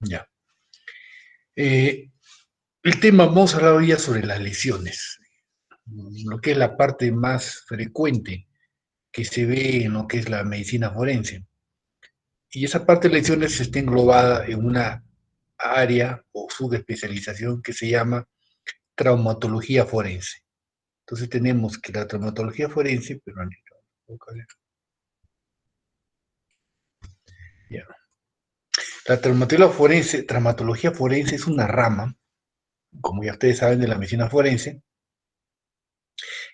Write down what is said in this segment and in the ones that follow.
Ya. El tema, vamos a hablar hoy día sobre las lesiones, lo que es la parte más frecuente que se ve en lo que es la medicina forense. Y esa parte de lesiones está englobada en una área o subespecialización que se llama traumatología forense. Entonces tenemos que la traumatología forense, pero ya. La traumatología forense es una rama, como ya ustedes saben, de la medicina forense,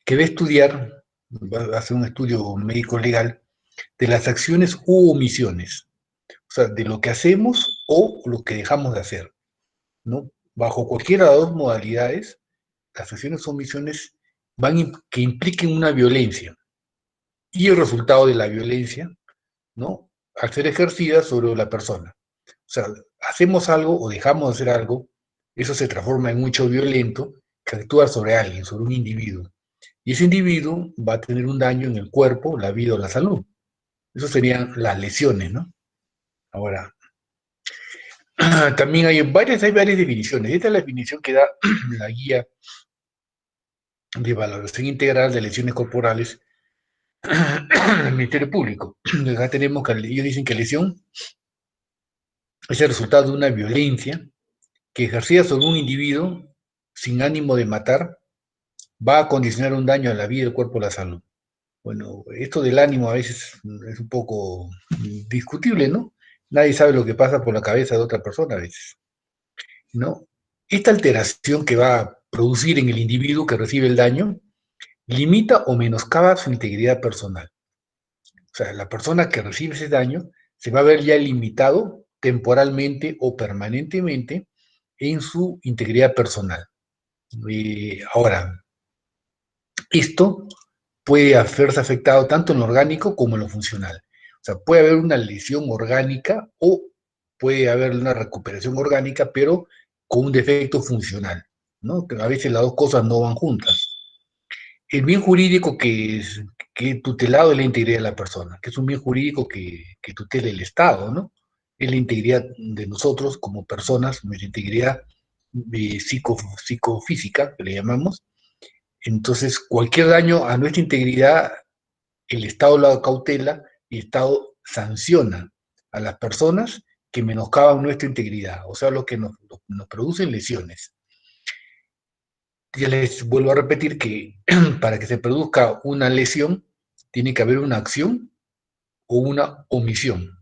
que va a estudiar, va a hacer un estudio médico legal de las acciones u omisiones, o sea, de lo que hacemos o lo que dejamos de hacer, ¿no? Bajo cualquiera de las dos modalidades, las acciones o omisiones que impliquen una violencia y el resultado de la violencia, ¿no? Al ser ejercida sobre la persona. O sea, hacemos algo o dejamos de hacer algo, eso se transforma en un hecho violento que actúa sobre alguien, sobre un individuo. Y ese individuo va a tener un daño en el cuerpo, la vida o la salud. Eso serían las lesiones, ¿no? Ahora, también hay varias definiciones. Esta es la definición que da la guía de valoración integral de lesiones corporales del Ministerio Público. Acá tenemos que ellos dicen que lesión es el resultado de una violencia que ejercida sobre un individuo sin ánimo de matar va a condicionar un daño a la vida, el cuerpo o la salud. Bueno, esto del ánimo a veces es un poco discutible, ¿no? Nadie sabe lo que pasa por la cabeza de otra persona a veces, ¿no? Esta alteración que va a producir en el individuo que recibe el daño limita o menoscaba su integridad personal. O sea, la persona que recibe ese daño se va a ver ya limitado temporalmente o permanentemente en su integridad personal. Ahora, esto puede verse afectado tanto en lo orgánico como en lo funcional. O sea, puede haber una lesión orgánica o puede haber una recuperación orgánica, pero con un defecto funcional, ¿no? A veces las dos cosas no van juntas. El bien jurídico que tutelado es la integridad de la persona, que es un bien jurídico que tutela el Estado, ¿no? Es la integridad de nosotros como personas, nuestra integridad psicofísica, que le llamamos. Entonces, cualquier daño a nuestra integridad, el Estado lo cautela y el Estado sanciona a las personas que menoscaban nuestra integridad, o sea, los que nos producen lesiones. Ya les vuelvo a repetir que para que se produzca una lesión, tiene que haber una acción o una omisión.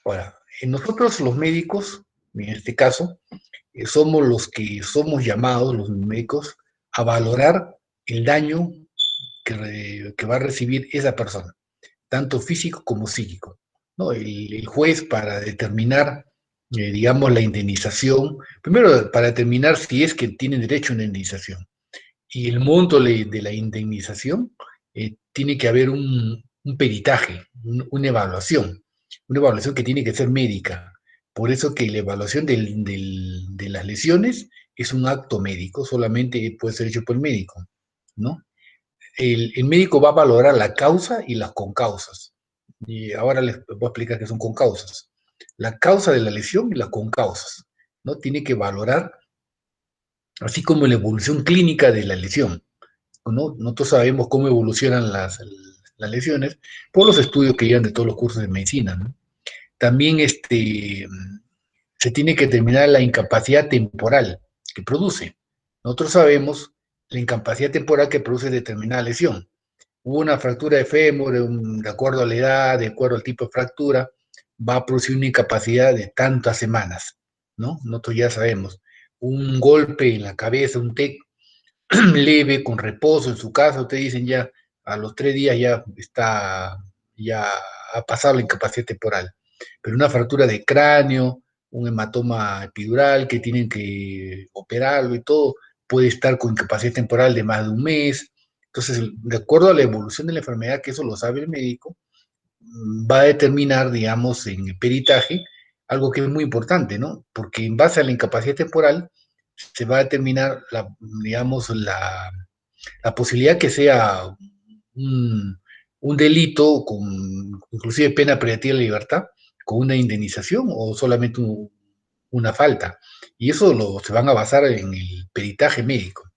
Ahora, nosotros los médicos, en este caso, somos los que somos llamados, los médicos, a valorar el daño que va a recibir esa persona, tanto físico como psíquico, ¿no? El juez para determinar, digamos, la indemnización, primero para determinar si es que tienen derecho a una indemnización, y el monto de la indemnización, tiene que haber un peritaje, una evaluación que tiene que ser médica. Por eso que la evaluación de las lesiones es un acto médico, solamente puede ser hecho por el médico, ¿no? El médico va a valorar la causa y las concausas. Y ahora les voy a explicar qué son concausas. La causa de la lesión y las concausas, ¿no? Tiene que valorar, así como la evolución clínica de la lesión, ¿no? Nosotros sabemos cómo evolucionan las lesiones por los estudios que llevan de todos los cursos de medicina, ¿no? También se tiene que determinar la incapacidad temporal que produce. Nosotros sabemos la incapacidad temporal que produce determinada lesión. Hubo una fractura de fémur, de acuerdo a la edad, de acuerdo al tipo de fractura, va a producir una incapacidad de tantas semanas, ¿no? Nosotros ya sabemos. Un golpe en la cabeza, un TEC leve, con reposo en su casa, ustedes dicen ya, a los 3 días ya ha pasado la incapacidad temporal. Pero una fractura de cráneo, un hematoma epidural que tienen que operarlo y todo, puede estar con incapacidad temporal de más de un mes. Entonces, de acuerdo a la evolución de la enfermedad, que eso lo sabe el médico, va a determinar, digamos, en el peritaje, algo que es muy importante, ¿no? Porque en base a la incapacidad temporal se va a determinar, digamos, La posibilidad que sea un, un delito con inclusive pena privativa de libertad, con una indemnización o solamente una falta. Y eso se van a basar en el peritaje médico.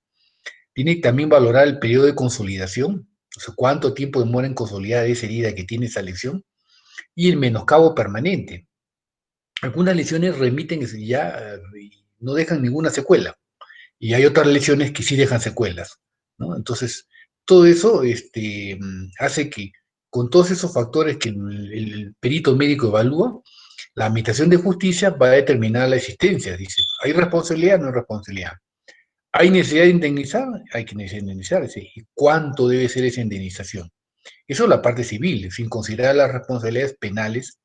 Tiene que también valorar el periodo de consolidación, o sea, cuánto tiempo demora en consolidar esa herida que tiene esa lesión, y el menoscabo permanente. Algunas lesiones remiten ya y no dejan ninguna secuela, y hay otras lesiones que sí dejan secuelas, ¿no? Entonces, todo eso hace que con todos esos factores que el perito médico evalúa, la Administración de Justicia va a determinar la existencia. Dice, ¿hay responsabilidad o no hay responsabilidad? ¿Hay necesidad de indemnizar? Hay que indemnizar. ¿Sí? ¿Y cuánto debe ser esa indemnización? Eso es la parte civil, sin considerar las responsabilidades penales,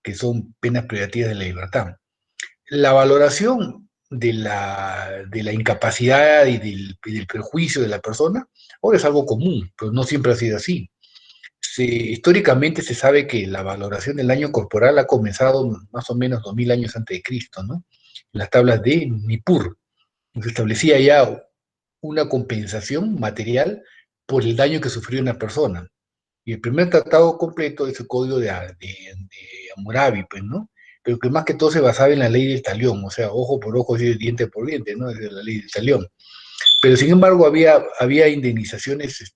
que son penas privativas de la libertad. La valoración de la incapacidad y del perjuicio de la persona ahora es algo común, pero no siempre ha sido así. Históricamente se sabe que la valoración del daño corporal ha comenzado más o menos 2000 años antes de Cristo, ¿no? En las tablas de Nippur. Se establecía ya una compensación material por el daño que sufrió una persona. Y el primer tratado completo es el Código de Hammurabi, pues, ¿no? Pero que más que todo se basaba en la ley del talión, o sea, ojo por ojo y diente por diente, ¿no? Es la ley del talión. Pero sin embargo había indemnizaciones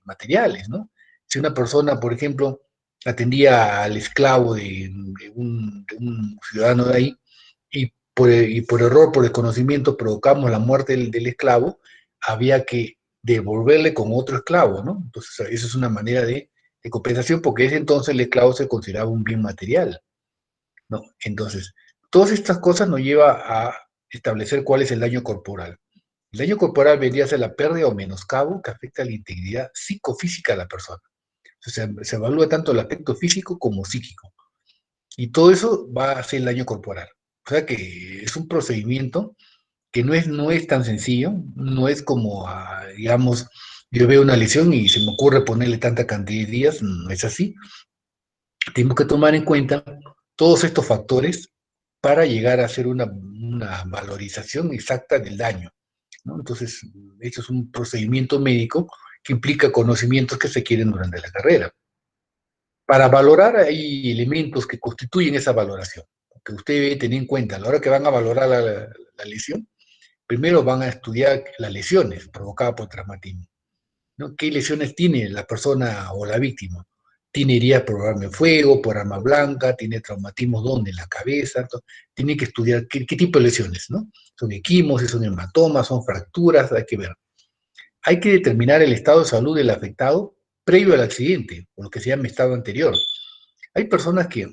materiales, ¿no? Si una persona, por ejemplo, atendía al esclavo de un ciudadano de ahí y por error, por desconocimiento, provocamos la muerte del esclavo, había que devolverle con otro esclavo, ¿no? Entonces, esa es una manera de compensación, porque ese entonces el esclavo se consideraba un bien material, ¿no? Entonces, todas estas cosas nos lleva a establecer cuál es el daño corporal. El daño corporal vendría a ser la pérdida o menoscabo que afecta a la integridad psicofísica de la persona. O sea, se evalúa tanto el aspecto físico como psíquico. Y todo eso va a ser el daño corporal. O sea que es un procedimiento que no es tan sencillo, no es como, digamos, yo veo una lesión y se me ocurre ponerle tanta cantidad de días, no es así. Tenemos que tomar en cuenta todos estos factores para llegar a hacer una valorización exacta del daño, ¿no? Entonces, esto es un procedimiento médico que implica conocimientos que se quieren durante la carrera. Para valorar hay elementos que constituyen esa valoración, que usted debe tener en cuenta a la hora que van a valorar la lesión. Primero van a estudiar las lesiones provocadas por traumatismo, ¿no? ¿Qué lesiones tiene la persona o la víctima? ¿Tiene heridas por arma de fuego, por arma blanca? ¿Tiene traumatismo dónde? En la cabeza. Entonces, tiene que estudiar qué tipo de lesiones, ¿no? Son equimos, son hematomas, son fracturas, hay que ver. Hay que determinar el estado de salud del afectado previo al accidente, o lo que se llama estado anterior. Hay personas que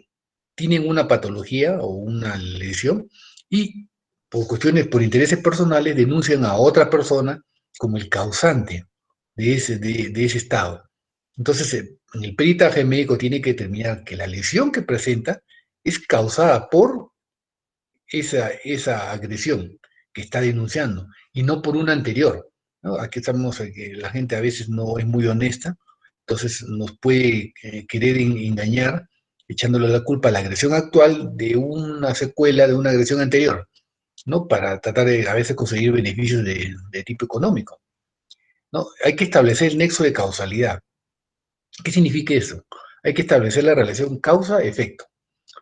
tienen una patología o una lesión y por cuestiones, por intereses personales, denuncian a otra persona como el causante de ese estado. Entonces, en el peritaje médico tiene que determinar que la lesión que presenta es causada por esa agresión que está denunciando y no por una anterior, ¿no? Aquí estamos, que la gente a veces no es muy honesta, entonces nos puede querer engañar echándole la culpa a la agresión actual de una secuela de una agresión anterior, ¿no? Para tratar de a veces conseguir beneficios de tipo económico, ¿no? Hay que establecer el nexo de causalidad. ¿Qué significa eso? Hay que establecer la relación causa-efecto.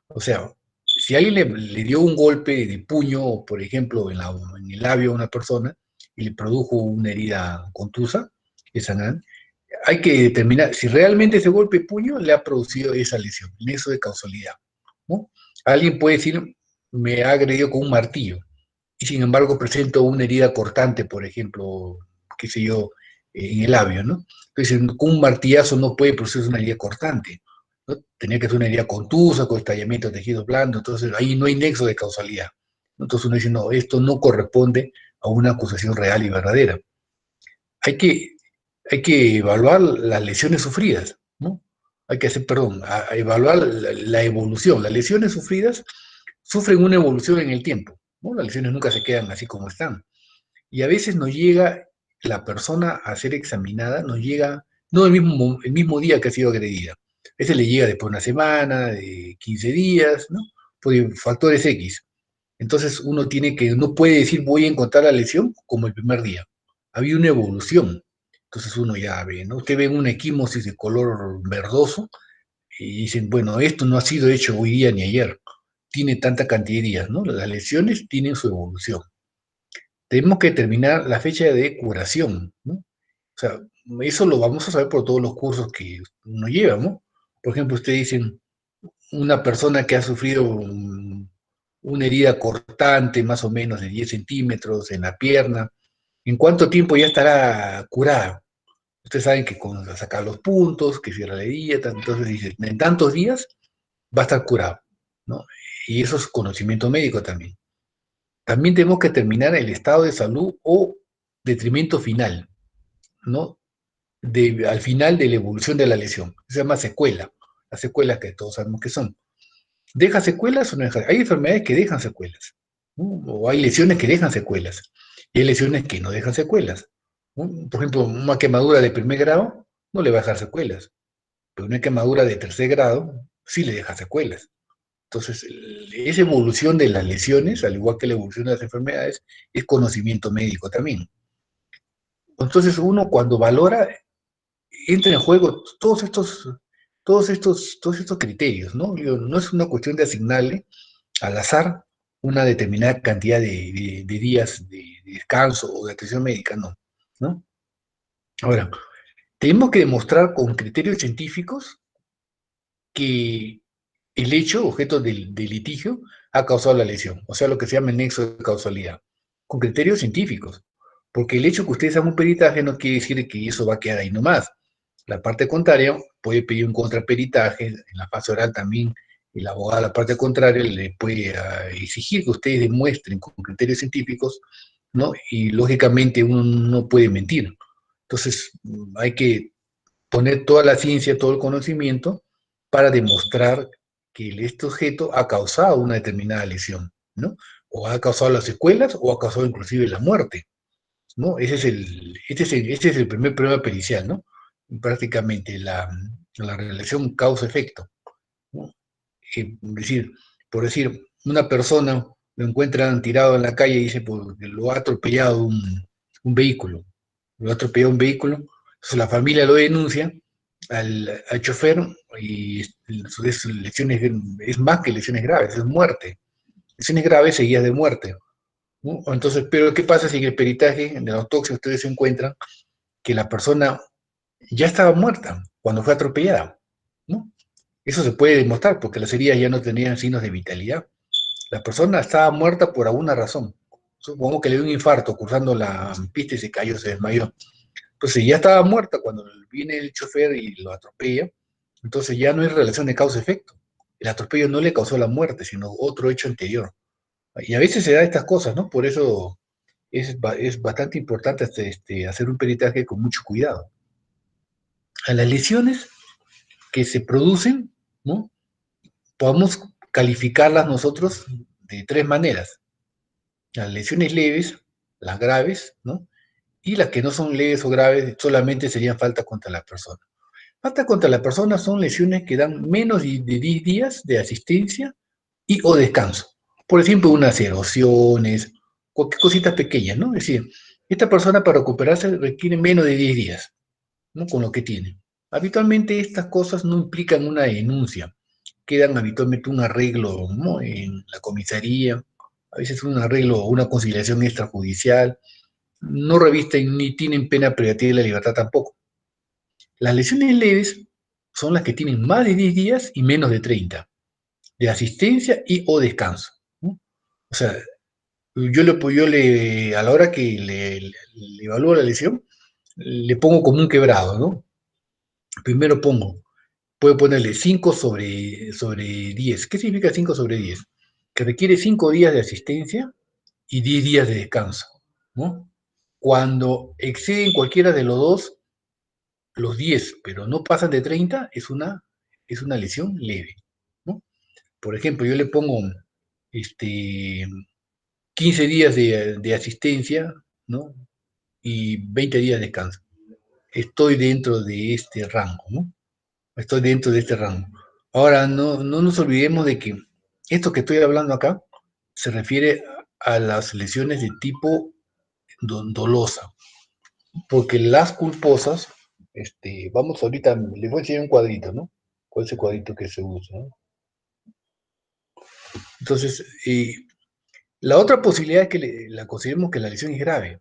O sea, si alguien le dio un golpe de puño, por ejemplo, en el labio a una persona y le produjo una herida contusa, esa, hay que determinar si realmente ese golpe de puño le ha producido esa lesión, en eso de causalidad, ¿no? Alguien puede decir, me ha agredido con un martillo, y sin embargo presento una herida cortante, por ejemplo, qué sé yo, en el labio, ¿no? Entonces, con un martillazo no puede producirse una herida cortante, ¿no? Tenía que ser una herida contusa, con estallamiento de tejido blando, entonces ahí no hay nexo de causalidad. Entonces uno dice, no, esto no corresponde a una acusación real y verdadera. Hay que, hay que evaluar las lesiones sufridas, ¿no? Hay que hacer, perdón, a evaluar la evolución. Las lesiones sufridas sufren una evolución en el tiempo, ¿no? Las lesiones nunca se quedan así como están. Y a veces nos llega la persona a ser examinada, nos llega, no el mismo día que ha sido agredida. A veces le llega después de una semana, de 15 días, ¿no? Por factores X. Entonces uno no puede decir voy a encontrar la lesión como el primer día. Había una evolución. Entonces uno ya ve, ¿no? Usted ve una equimosis de color verdoso y dicen, bueno, esto no ha sido hecho hoy día ni ayer, tiene tanta cantidad de días, ¿no? Las lesiones tienen su evolución. Tenemos que determinar la fecha de curación, ¿no? O sea, eso lo vamos a saber por todos los cursos que uno lleva, ¿no? Por ejemplo, usted dice, una persona que ha sufrido una herida cortante, más o menos de 10 centímetros en la pierna, ¿en cuánto tiempo ya estará curada? Ustedes saben que con sacar los puntos, que cierra la herida, entonces dice, en tantos días va a estar curado, ¿no? Y eso es conocimiento médico también. También tenemos que determinar el estado de salud o detrimento final, ¿no? Al final de la evolución de la lesión. Se llama secuela. Las secuelas que todos sabemos que son. ¿Deja secuelas o no deja? Hay enfermedades que dejan secuelas, ¿no? O hay lesiones que dejan secuelas. Y hay lesiones que no dejan secuelas, ¿no? Por ejemplo, una quemadura de primer grado no le va a dejar secuelas, pero una quemadura de tercer grado sí le deja secuelas. Entonces, esa evolución de las lesiones, al igual que la evolución de las enfermedades, es conocimiento médico también. Entonces, uno cuando valora, entra en juego todos estos criterios, ¿no? No es una cuestión de asignarle al azar una determinada cantidad de días de descanso o de atención médica, no, ¿no? Ahora, tenemos que demostrar con criterios científicos que el hecho, objeto del litigio, ha causado la lesión, o sea, lo que se llama el nexo de causalidad, con criterios científicos, porque el hecho que ustedes hagan un peritaje no quiere decir que eso va a quedar ahí nomás. La parte contraria puede pedir un contraperitaje, en la fase oral también el abogado a la parte contraria le puede exigir que ustedes demuestren con criterios científicos, ¿no? Y lógicamente uno no puede mentir. Entonces hay que poner toda la ciencia, todo el conocimiento para demostrar que este objeto ha causado una determinada lesión, ¿no? O ha causado las secuelas o ha causado inclusive la muerte, ¿no? Este es el primer prueba pericial, ¿no? Prácticamente la relación causa-efecto, ¿no? Es decir, por decir, una persona lo encuentran tirado en la calle y dice, pues, lo ha atropellado un vehículo, lo ha atropellado un vehículo, entonces la familia lo denuncia al chofer y lesiones, es más que lesiones graves, es muerte. Lesiones graves seguidas de muerte, ¿no? Entonces, pero ¿qué pasa si en el peritaje, en la autopsia, ustedes encuentran que la persona ya estaba muerta cuando fue atropellada, ¿no? Eso se puede demostrar porque las heridas ya no tenían signos de vitalidad. La persona estaba muerta por alguna razón. Supongo que le dio un infarto cruzando la pista y se cayó, se desmayó. Entonces ya estaba muerta cuando viene el chofer y lo atropella. Entonces ya no hay relación de causa-efecto. El atropello no le causó la muerte, sino otro hecho anterior. Y a veces se da estas cosas, ¿no? Por eso es bastante importante hacer un peritaje con mucho cuidado. A las lesiones que se producen, ¿no? Podemos calificarlas nosotros de tres maneras. Las lesiones leves, las graves, ¿no? Y las que no son leves o graves solamente serían falta contra la persona. Falta contra la persona son lesiones que dan menos de 10 días de asistencia y o descanso. Por ejemplo, unas erosiones, cualquier cosita pequeña, ¿no? Es decir, esta persona para recuperarse requiere menos de 10 días, ¿no? Con lo que tiene. Habitualmente estas cosas no implican una denuncia, quedan habitualmente un arreglo, ¿no? En la comisaría, a veces un arreglo o una conciliación extrajudicial, no revisten ni tienen pena privativa de la libertad tampoco. Las lesiones leves son las que tienen más de 10 días y menos de 30 de asistencia y o descanso, ¿no? O sea, a la hora que le evalúo la lesión, le pongo como un quebrado, ¿no? Primero puedo ponerle 5 sobre 10. ¿Qué significa 5 sobre 10? Que requiere 5 días de asistencia y 10 días de descanso, ¿no? Cuando exceden cualquiera de los dos, los 10, pero no pasan de 30, es una lesión leve, ¿no? Por ejemplo, yo le pongo este, 15 días de asistencia, ¿no? Y 20 días de descanso. Estoy dentro de este rango, ¿no? Estoy dentro de este rango. Ahora, no nos olvidemos de que esto que estoy hablando acá se refiere a las lesiones de tipo dolosa. Porque las culposas, vamos ahorita, les voy a enseñar un cuadrito, ¿no? ¿Cuál es el cuadrito que se usa? ¿No? Entonces, la otra posibilidad es que la consideremos que la lesión es grave.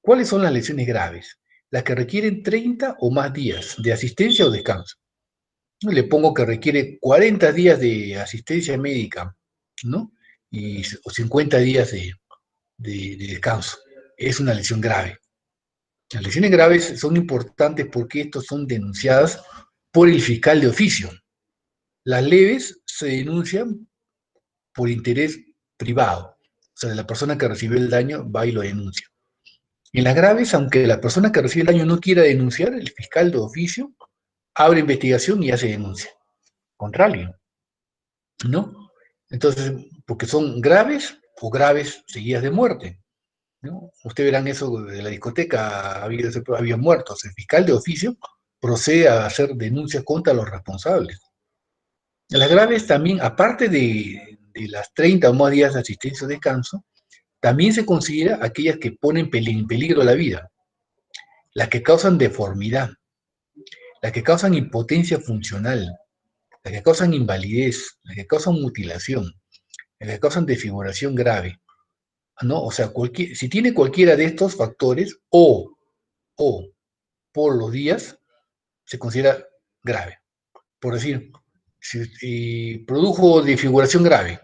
¿Cuáles son las lesiones graves? Las que requieren 30 o más días de asistencia o descanso. Le pongo que requiere 40 días de asistencia médica, ¿no? O 50 días de descanso. Es una lesión grave. Las lesiones graves son importantes porque estas son denunciadas por el fiscal de oficio. Las leves se denuncian por interés privado. O sea, la persona que recibió el daño va y lo denuncia. En las graves, aunque la persona que recibe el daño no quiera denunciar, el fiscal de oficio abre investigación y hace denuncia contra alguien, ¿no? Entonces, porque son graves o graves seguidas de muerte, ¿no? Ustedes verán eso de la discoteca, había muertos. El fiscal de oficio procede a hacer denuncias contra los responsables. Las graves también, aparte de las 30 o más días de asistencia o descanso, también se considera aquellas que ponen en peligro la vida, las que causan deformidad, las que causan impotencia funcional, las que causan invalidez, las que causan mutilación, las que causan desfiguración grave, ¿no? O sea, si tiene cualquiera de estos factores o por los días, se considera grave. Por decir, si produjo desfiguración grave,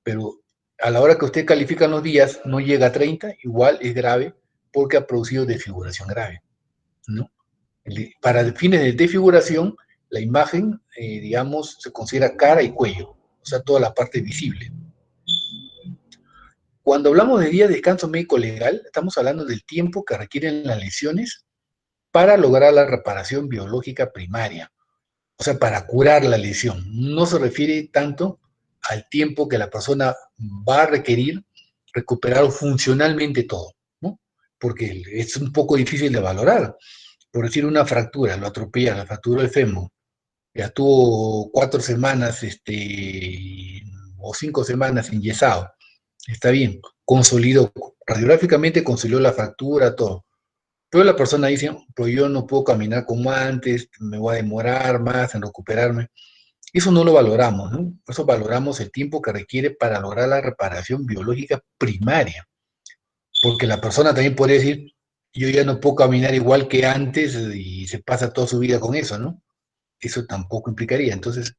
pero a la hora que usted califica los días no llega a 30, igual es grave porque ha producido desfiguración grave, ¿no? Para fines de desfiguración, la imagen, digamos, se considera cara y cuello, o sea, toda la parte visible. Cuando hablamos de día de descanso médico legal, estamos hablando del tiempo que requieren las lesiones para lograr la reparación biológica primaria, o sea, para curar la lesión. No se refiere tanto al tiempo que la persona va a requerir recuperar funcionalmente todo, ¿no? Porque es un poco difícil de valorar. Por decir, una fractura, lo atropella, la fracturó el fémur, ya tuvo 4 semanas o 5 semanas enyesado, está bien, consolidó, radiográficamente consolidó la fractura, todo. Pero la persona dice, pues yo no puedo caminar como antes, me voy a demorar más en recuperarme. Eso no lo valoramos, ¿no? Por eso valoramos el tiempo que requiere para lograr la reparación biológica primaria. Porque la persona también puede decir, yo ya no puedo caminar igual que antes y se pasa toda su vida con eso, ¿no? Eso tampoco implicaría. Entonces,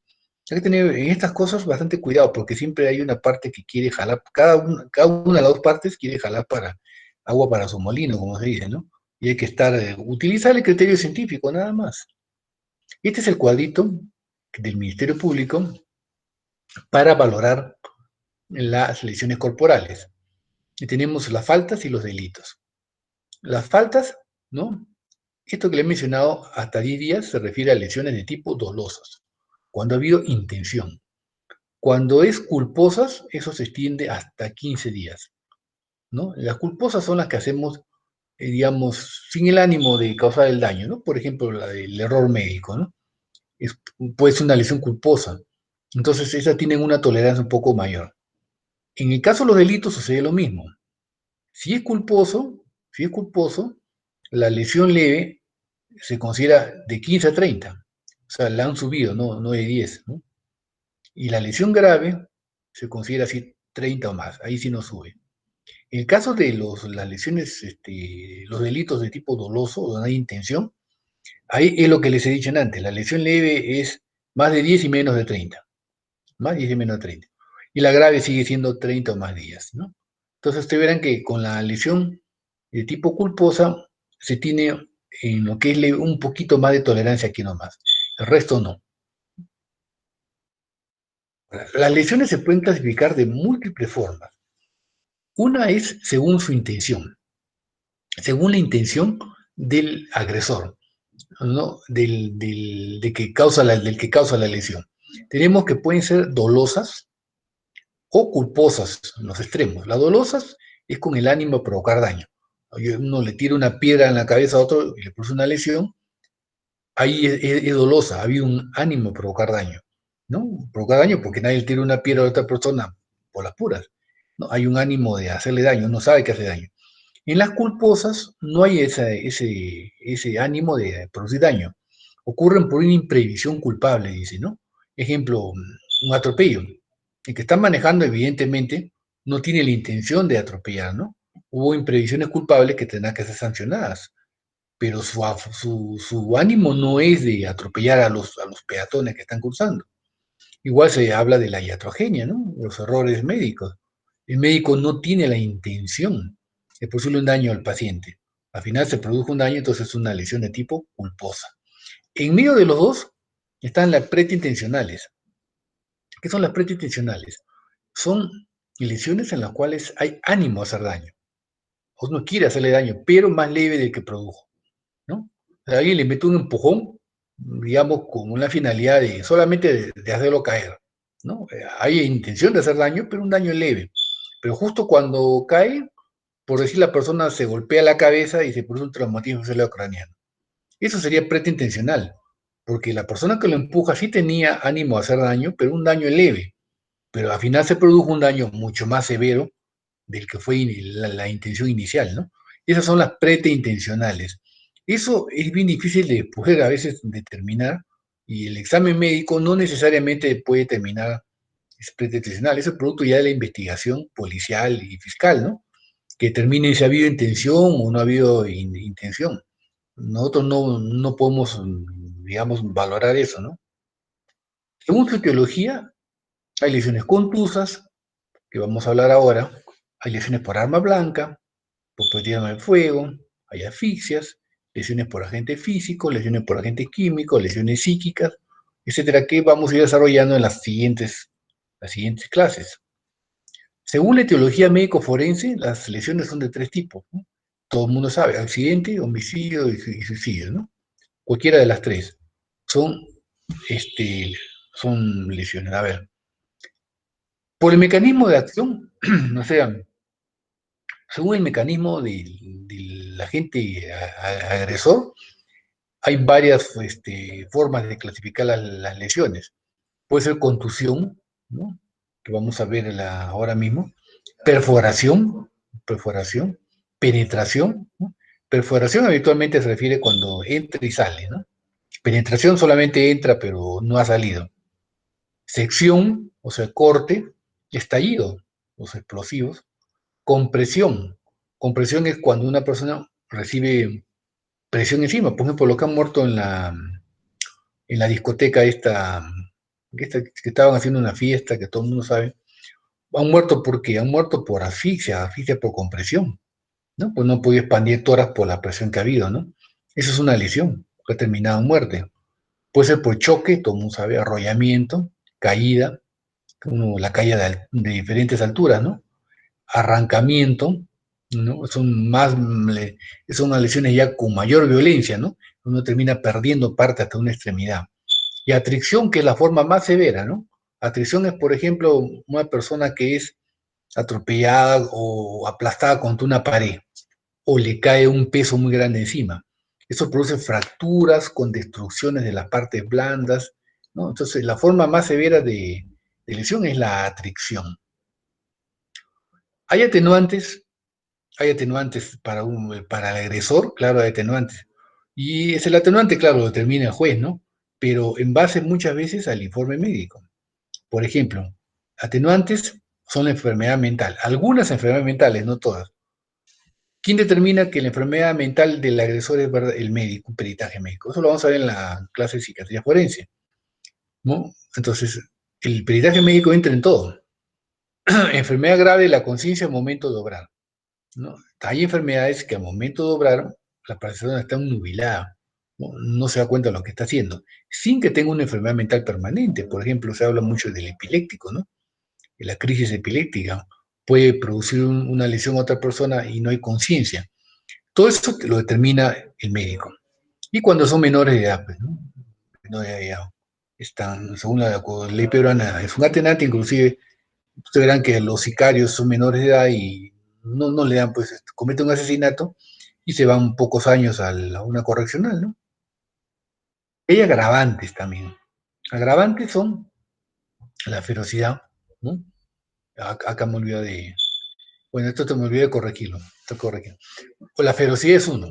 hay que tener en estas cosas bastante cuidado, porque siempre hay una parte que quiere jalar, cada una de las dos partes quiere jalar para agua para su molino, como se dice, ¿no? Y hay que utilizar el criterio científico, nada más. Este es el cuadrito del Ministerio Público para valorar las lesiones corporales. Y tenemos las faltas y los delitos. Las faltas, ¿no? Esto que le he mencionado, hasta 10 días, se refiere a lesiones de tipo dolosas, cuando ha habido intención. Cuando es culposas, eso se extiende hasta 15 días, ¿no? Las culposas son las que hacemos, digamos, sin el ánimo de causar el daño, ¿no? Por ejemplo, la del error médico, ¿no? Es, puede ser una lesión culposa. Entonces, esas tienen una tolerancia un poco mayor. En el caso de los delitos sucede lo mismo. Si es culposo, si es culposo, la lesión leve se considera de 15 a 30. O sea, la han subido, no de 10, ¿no? Y la lesión grave se considera así 30 o más, ahí sí no sube. En el caso de las lesiones, los delitos de tipo doloso, donde hay intención, ahí es lo que les he dicho antes, la lesión leve es más de 10 y menos de 30, más 10 y menos de 30. Y la grave sigue siendo 30 o más días, ¿no? Entonces ustedes verán que con la lesión de tipo culposa se tiene en lo que es un poquito más de tolerancia aquí nomás, el resto no. Las lesiones se pueden clasificar de múltiples formas. Una es según su intención, según la intención del agresor, ¿no? Del que causa la lesión. Tenemos que pueden ser dolosas o culposas, en los extremos. Las dolosas es con el ánimo de provocar daño. Uno le tira una piedra en la cabeza a otro y le produce una lesión, ahí es dolosa, ha habido un ánimo de provocar daño, ¿no? Provocar daño porque nadie le tira una piedra a otra persona por las puras, ¿no? Hay un ánimo de hacerle daño, uno sabe que hace daño. En las culposas no hay ese ánimo de producir daño. Ocurren por una imprevisión culpable, dice, ¿no? Ejemplo, un atropello. El que está manejando, evidentemente, no tiene la intención de atropellar, ¿no? Hubo imprevisiones culpables que tendrán que ser sancionadas, pero su ánimo no es de atropellar a los peatones que están cruzando. Igual se habla de la iatrogenia, ¿no? Los errores médicos. El médico no tiene la intención de producirle un daño al paciente. Al final se produjo un daño, entonces es una lesión de tipo culposa. En medio de los dos están las preterintencionales. ¿Qué son las preterintencionales? Son lesiones en las cuales hay ánimo a hacer daño. Uno quiere hacerle daño, pero más leve del que produjo, ¿no? O sea, alguien le mete un empujón, digamos, con una finalidad de solamente de hacerlo caer, ¿no? Hay intención de hacer daño, pero un daño leve. Pero justo cuando cae, por decir, la persona se golpea la cabeza y se produce un traumatismo cerebrovascular. Eso sería preterintencional, porque la persona que lo empuja sí tenía ánimo a hacer daño, pero un daño leve. Pero al final se produjo un daño mucho más severo del que fue la intención inicial, ¿no? Esas son las preterintencionales. Eso es bien difícil de poder a veces determinar y el examen médico no necesariamente puede determinar es preterintencional, es el producto ya de la investigación policial y fiscal, ¿no? Que determine si ha habido intención o no ha habido intención. Nosotros no podemos, digamos, valorar eso, ¿no? Según su etiología, hay lesiones contusas, que vamos a hablar ahora, hay lesiones por arma blanca, por arma de fuego, hay asfixias, lesiones por agente físico, lesiones por agente químico, lesiones psíquicas, etcétera, que vamos a ir desarrollando en las siguientes clases. Según la etiología médico-forense, las lesiones son de tres tipos, ¿no? Todo el mundo sabe, accidente, homicidio y suicidio, ¿no? Cualquiera de las tres son, este, son lesiones. A ver, por el mecanismo de acción, o sea, según el mecanismo del agente agresor, hay varias formas de clasificar las lesiones. Puede ser contusión, ¿no? Que vamos a ver ahora mismo, perforación, penetración, ¿no? Perforación habitualmente se refiere cuando entra y sale, ¿no? Penetración solamente entra pero no ha salido. Sección, o sea, corte, estallido, los explosivos. Compresión. Compresión es cuando una persona recibe presión encima. Por ejemplo, lo que han muerto en la discoteca que estaban haciendo una fiesta, que todo el mundo sabe. Han muerto porque han muerto por asfixia por compresión, ¿no? Pues no han podido expandir toras por la presión que ha habido, ¿no? Eso es una lesión que ha terminado en muerte. Puede ser por choque, todo el mundo sabe, arrollamiento, caída, como la caída de diferentes alturas, ¿no? Arrancamiento, ¿no? Son unas lesiones ya con mayor violencia, ¿no? Uno termina perdiendo parte hasta una extremidad. Y atricción, que es la forma más severa, ¿no? Atricción es, por ejemplo, una persona que es atropellada o aplastada contra una pared, o le cae un peso muy grande encima. Eso produce fracturas con destrucciones de las partes blandas, ¿no? Entonces, la forma más severa de lesión es la atricción. Hay atenuantes Hay atenuantes para el agresor, claro, hay atenuantes. Y es el atenuante, claro, lo determina el juez, ¿no? Pero en base muchas veces al informe médico. Por ejemplo, atenuantes son la enfermedad mental. Algunas enfermedades mentales, no todas. ¿Quién determina que la enfermedad mental del agresor es verdad? El médico, un peritaje médico. Eso lo vamos a ver en la clase de psiquiatría forense, ¿no? Entonces, el peritaje médico entra en todo. Enfermedad grave de la conciencia al momento de obrar, ¿no? Hay enfermedades que al momento de obrar, la persona está nubilada, no se da cuenta de lo que está haciendo, sin que tenga una enfermedad mental permanente. Por ejemplo, se habla mucho del epiléptico, ¿no? La crisis epiléptica puede producir una lesión a otra persona y no hay conciencia. Todo eso lo determina el médico. Y cuando son menores de edad, pues, ¿no? Menores de edad, están, según la ley peruana, es un atenante, inclusive ustedes verán que los sicarios son menores de edad y no le dan, pues, cometen un asesinato y se van pocos años a una correccional, ¿no? Hay agravantes también. Agravantes son la ferocidad, ¿no? Acá me olvidé Bueno, esto te me olvidé de corregirlo. O la ferocidad es uno,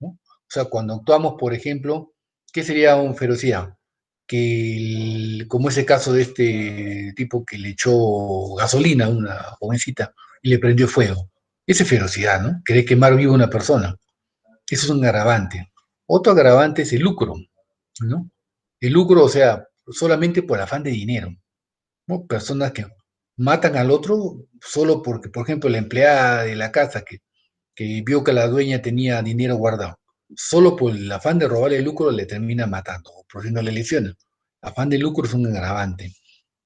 ¿no? O sea, cuando actuamos, por ejemplo, ¿qué sería un ferocidad? Como ese caso de este tipo que le echó gasolina a una jovencita y le prendió fuego. Esa es ferocidad, ¿no? Querer quemar vivo a una persona. Eso es un agravante. Otro agravante es el lucro, ¿no? El lucro, o sea, solamente por afán de dinero, ¿no? Personas que matan al otro solo porque, por ejemplo, la empleada de la casa que vio que la dueña tenía dinero guardado, solo por el afán de robarle el lucro le termina matando o produciéndole lesiones. Afán de lucro es un agravante.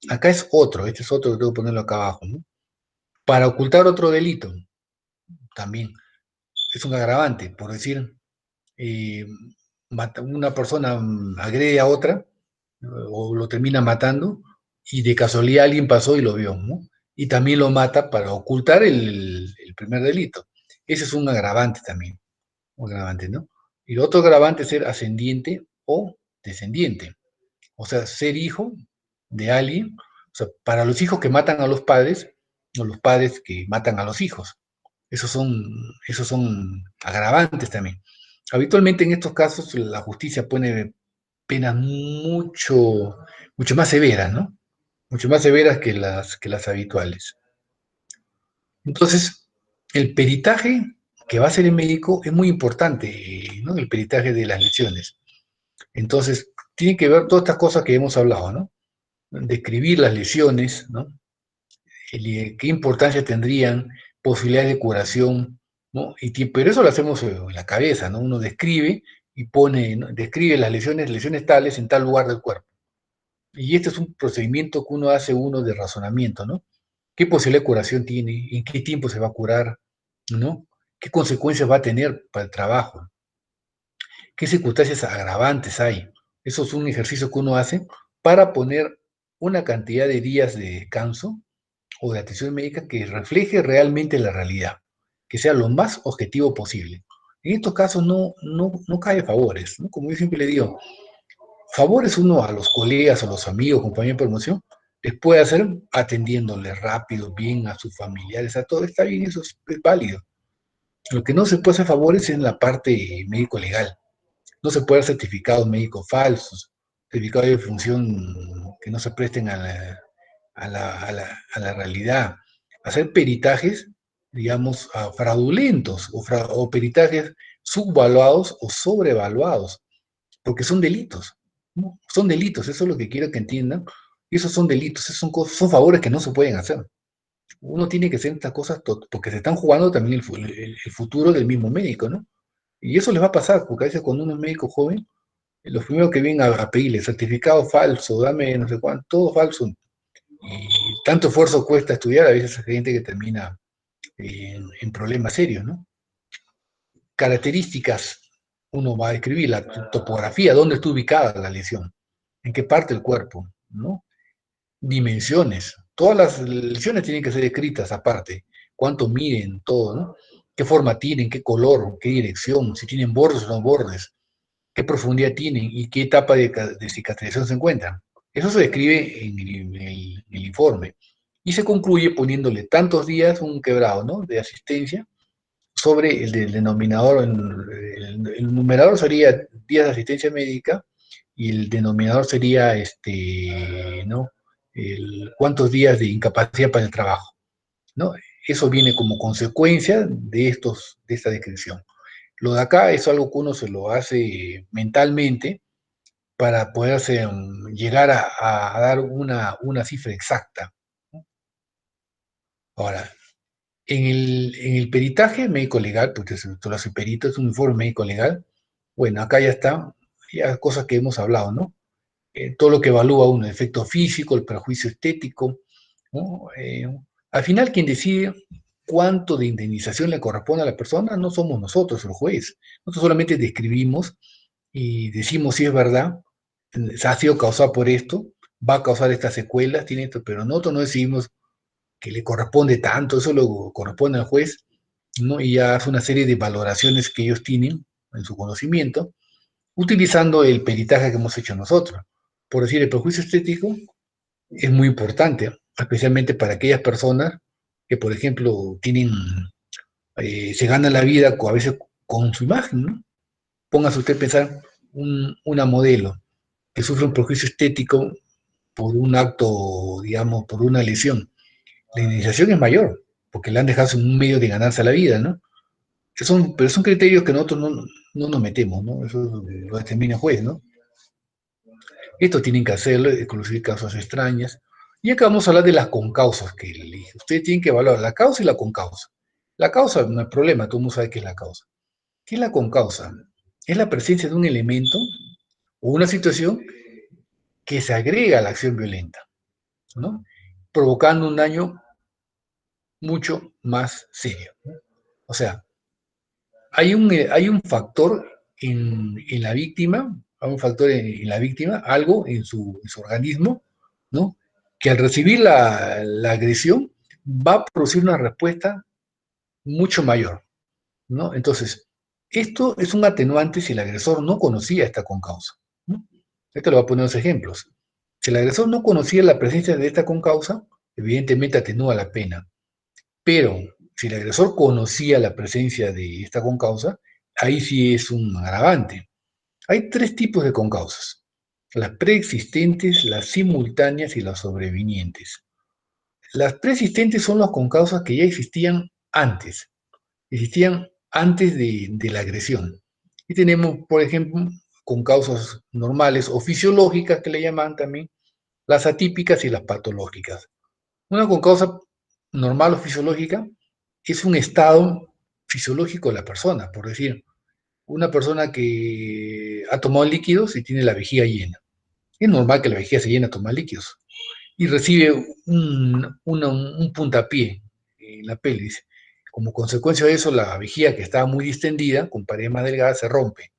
Acá es otro, este es otro que tengo que ponerlo acá abajo, ¿no? Para ocultar otro delito, también es un agravante, por decir, eh, una persona agrede a otra o lo termina matando y de casualidad alguien pasó y lo vio, ¿no? Y también lo mata para ocultar el primer delito. Ese es un agravante también, un agravante, ¿no? Y el otro agravante es ser ascendiente o descendiente, o sea, ser hijo de alguien, o sea, para los hijos que matan a los padres o los padres que matan a los hijos. Esos son, esos son agravantes también. Habitualmente en estos casos la justicia pone penas mucho más severas, ¿no? Mucho más severas que las habituales. Entonces, el peritaje que va a hacer el médico es muy importante, ¿no? El peritaje de las lesiones. Entonces, tiene que ver todas estas cosas que hemos hablado, ¿no? Describir las lesiones, ¿no? Qué importancia tendrían, posibilidades de curación, ¿no? Pero eso lo hacemos en la cabeza, ¿no? Uno describe y pone, ¿no? Describe las lesiones tales en tal lugar del cuerpo. Y este es un procedimiento que uno hace de razonamiento, ¿no? ¿Qué posibilidad de curación tiene? ¿En qué tiempo se va a curar? ¿No? ¿Qué consecuencias va a tener para el trabajo? ¿Qué circunstancias agravantes hay? Eso es un ejercicio que uno hace para poner una cantidad de días de descanso o de atención médica que refleje realmente la realidad, que sea lo más objetivo posible. En estos casos no cae favores, ¿no? Como yo siempre le digo, favores uno a los colegas, a los amigos, compañeros de promoción, les puede hacer atendiéndoles rápido, bien a sus familiares, a todo, está bien, eso es válido. Lo que no se puede hacer favores es en la parte médico-legal. No se puede dar certificados médicos falsos, certificados de función que no se presten a la realidad. Hacer peritajes, digamos, fraudulentos o peritajes subvaluados o sobrevaluados, porque son delitos, ¿no? Son delitos, eso es lo que quiero que entiendan. Esos son delitos, esos son favores que no se pueden hacer. Uno tiene que hacer estas cosas porque se están jugando también el futuro del mismo médico, ¿no? Y eso les va a pasar, porque a veces cuando uno es médico joven, los primeros que vienen a pedirle certificado falso, dame no sé cuánto, todo falso. Y tanto esfuerzo cuesta estudiar, a veces hay gente que termina en problemas serios, ¿no? Características, uno va a escribir la topografía, dónde está ubicada la lesión, en qué parte del cuerpo, ¿no? Dimensiones, todas las lesiones tienen que ser escritas aparte, cuánto miden, todo, ¿no? Qué forma tienen, qué color, qué dirección, si tienen bordes o no bordes, qué profundidad tienen y qué etapa de cicatrización se encuentran. Eso se describe en el informe. Y se concluye poniéndole tantos días, un quebrado, ¿no? De asistencia, sobre el denominador, el numerador sería días de asistencia médica y el denominador sería, ¿no? Cuántos días de incapacidad para el trabajo, ¿no? Eso viene como consecuencia de esta descripción. Lo de acá es algo que uno se lo hace mentalmente para poderse llegar a dar una cifra exacta. Ahora, en el peritaje médico legal, porque tú lo haces perito, es un informe médico legal, bueno, acá ya está, ya cosas que hemos hablado, ¿no? Todo lo que evalúa uno, el efecto físico, el perjuicio estético, ¿no? Al final, quien decide cuánto de indemnización le corresponde a la persona no somos nosotros, el juez. Nosotros solamente describimos y decimos si es verdad, ha sido causado por esto, va a causar estas secuelas, tiene esto, pero nosotros no decidimos que le corresponde tanto, eso lo corresponde al juez, ¿no? Y ya hace una serie de valoraciones que ellos tienen en su conocimiento, utilizando el peritaje que hemos hecho nosotros. Por decir, el perjuicio estético es muy importante, especialmente para aquellas personas que por ejemplo, se ganan la vida a veces con su imagen, ¿no? Póngase usted a pensar una modelo que sufre un prejuicio estético por un acto, digamos, por una lesión. La indemnización es mayor, porque le han dejado un medio de ganarse la vida, ¿no? Pero son criterios que nosotros no nos metemos, ¿no? Eso lo determina el juez, ¿no? Esto tienen que hacerlo, excluir causas extrañas. Y acá vamos a hablar de las concausas que elige. Ustedes tienen que evaluar la causa y la concausa. La causa no es problema, todo el mundo sabe qué es la causa. ¿Qué es la concausa? Es la presencia de un elemento o una situación que se agrega a la acción violenta, ¿no? Provocando un daño mucho más serio, ¿no? O sea, hay un factor en la víctima, hay un factor en la víctima, algo en su organismo, ¿no? Que al recibir la agresión va a producir una respuesta mucho mayor, ¿no? Entonces, esto es un atenuante si el agresor no conocía esta concausa, ¿no? Esto le voy a poner dos ejemplos. Si el agresor no conocía la presencia de esta concausa, evidentemente atenúa la pena. Pero si el agresor conocía la presencia de esta concausa, ahí sí es un agravante. Hay tres tipos de concausas: las preexistentes, las simultáneas y las sobrevinientes. Las preexistentes son las concausas que ya existían antes de la agresión. Y tenemos, por ejemplo, concausas normales o fisiológicas, que le llaman también, las atípicas y las patológicas. Una concausa normal o fisiológica es un estado fisiológico de la persona, por decir, una persona que ha tomado líquidos y tiene la vejiga llena. Es normal que la vejiga se llene a tomar líquidos y recibe un puntapié en la pelvis. Como consecuencia de eso, la vejiga, que estaba muy distendida, con pared más delgada, se rompe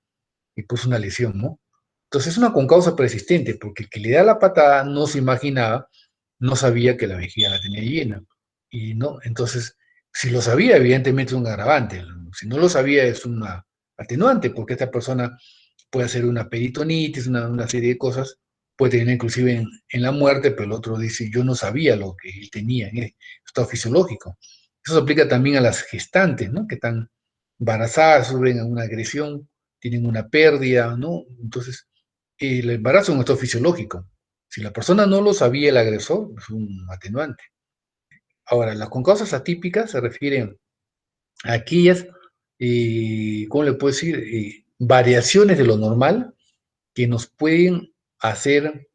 y puso una lesión, ¿no? Entonces es una concausa persistente, porque el que le da la patada no se imaginaba, no sabía que la vejiga la tenía llena. Y no, entonces, si lo sabía, evidentemente es un agravante. Si no lo sabía, es una atenuante, porque esta persona puede hacer una peritonitis, una serie de cosas, puede tener inclusive en la muerte, pero el otro dice, yo no sabía lo que él tenía en estado fisiológico. Eso se aplica también a las gestantes, ¿no? Que están embarazadas, sufren una agresión, tienen una pérdida, ¿no? Entonces, el embarazo es un estado fisiológico. Si la persona no lo sabía, el agresor, es un atenuante. Ahora, las concausas atípicas se refieren a aquellas, ¿cómo le puedo decir? Variaciones de lo normal que nos pueden hacer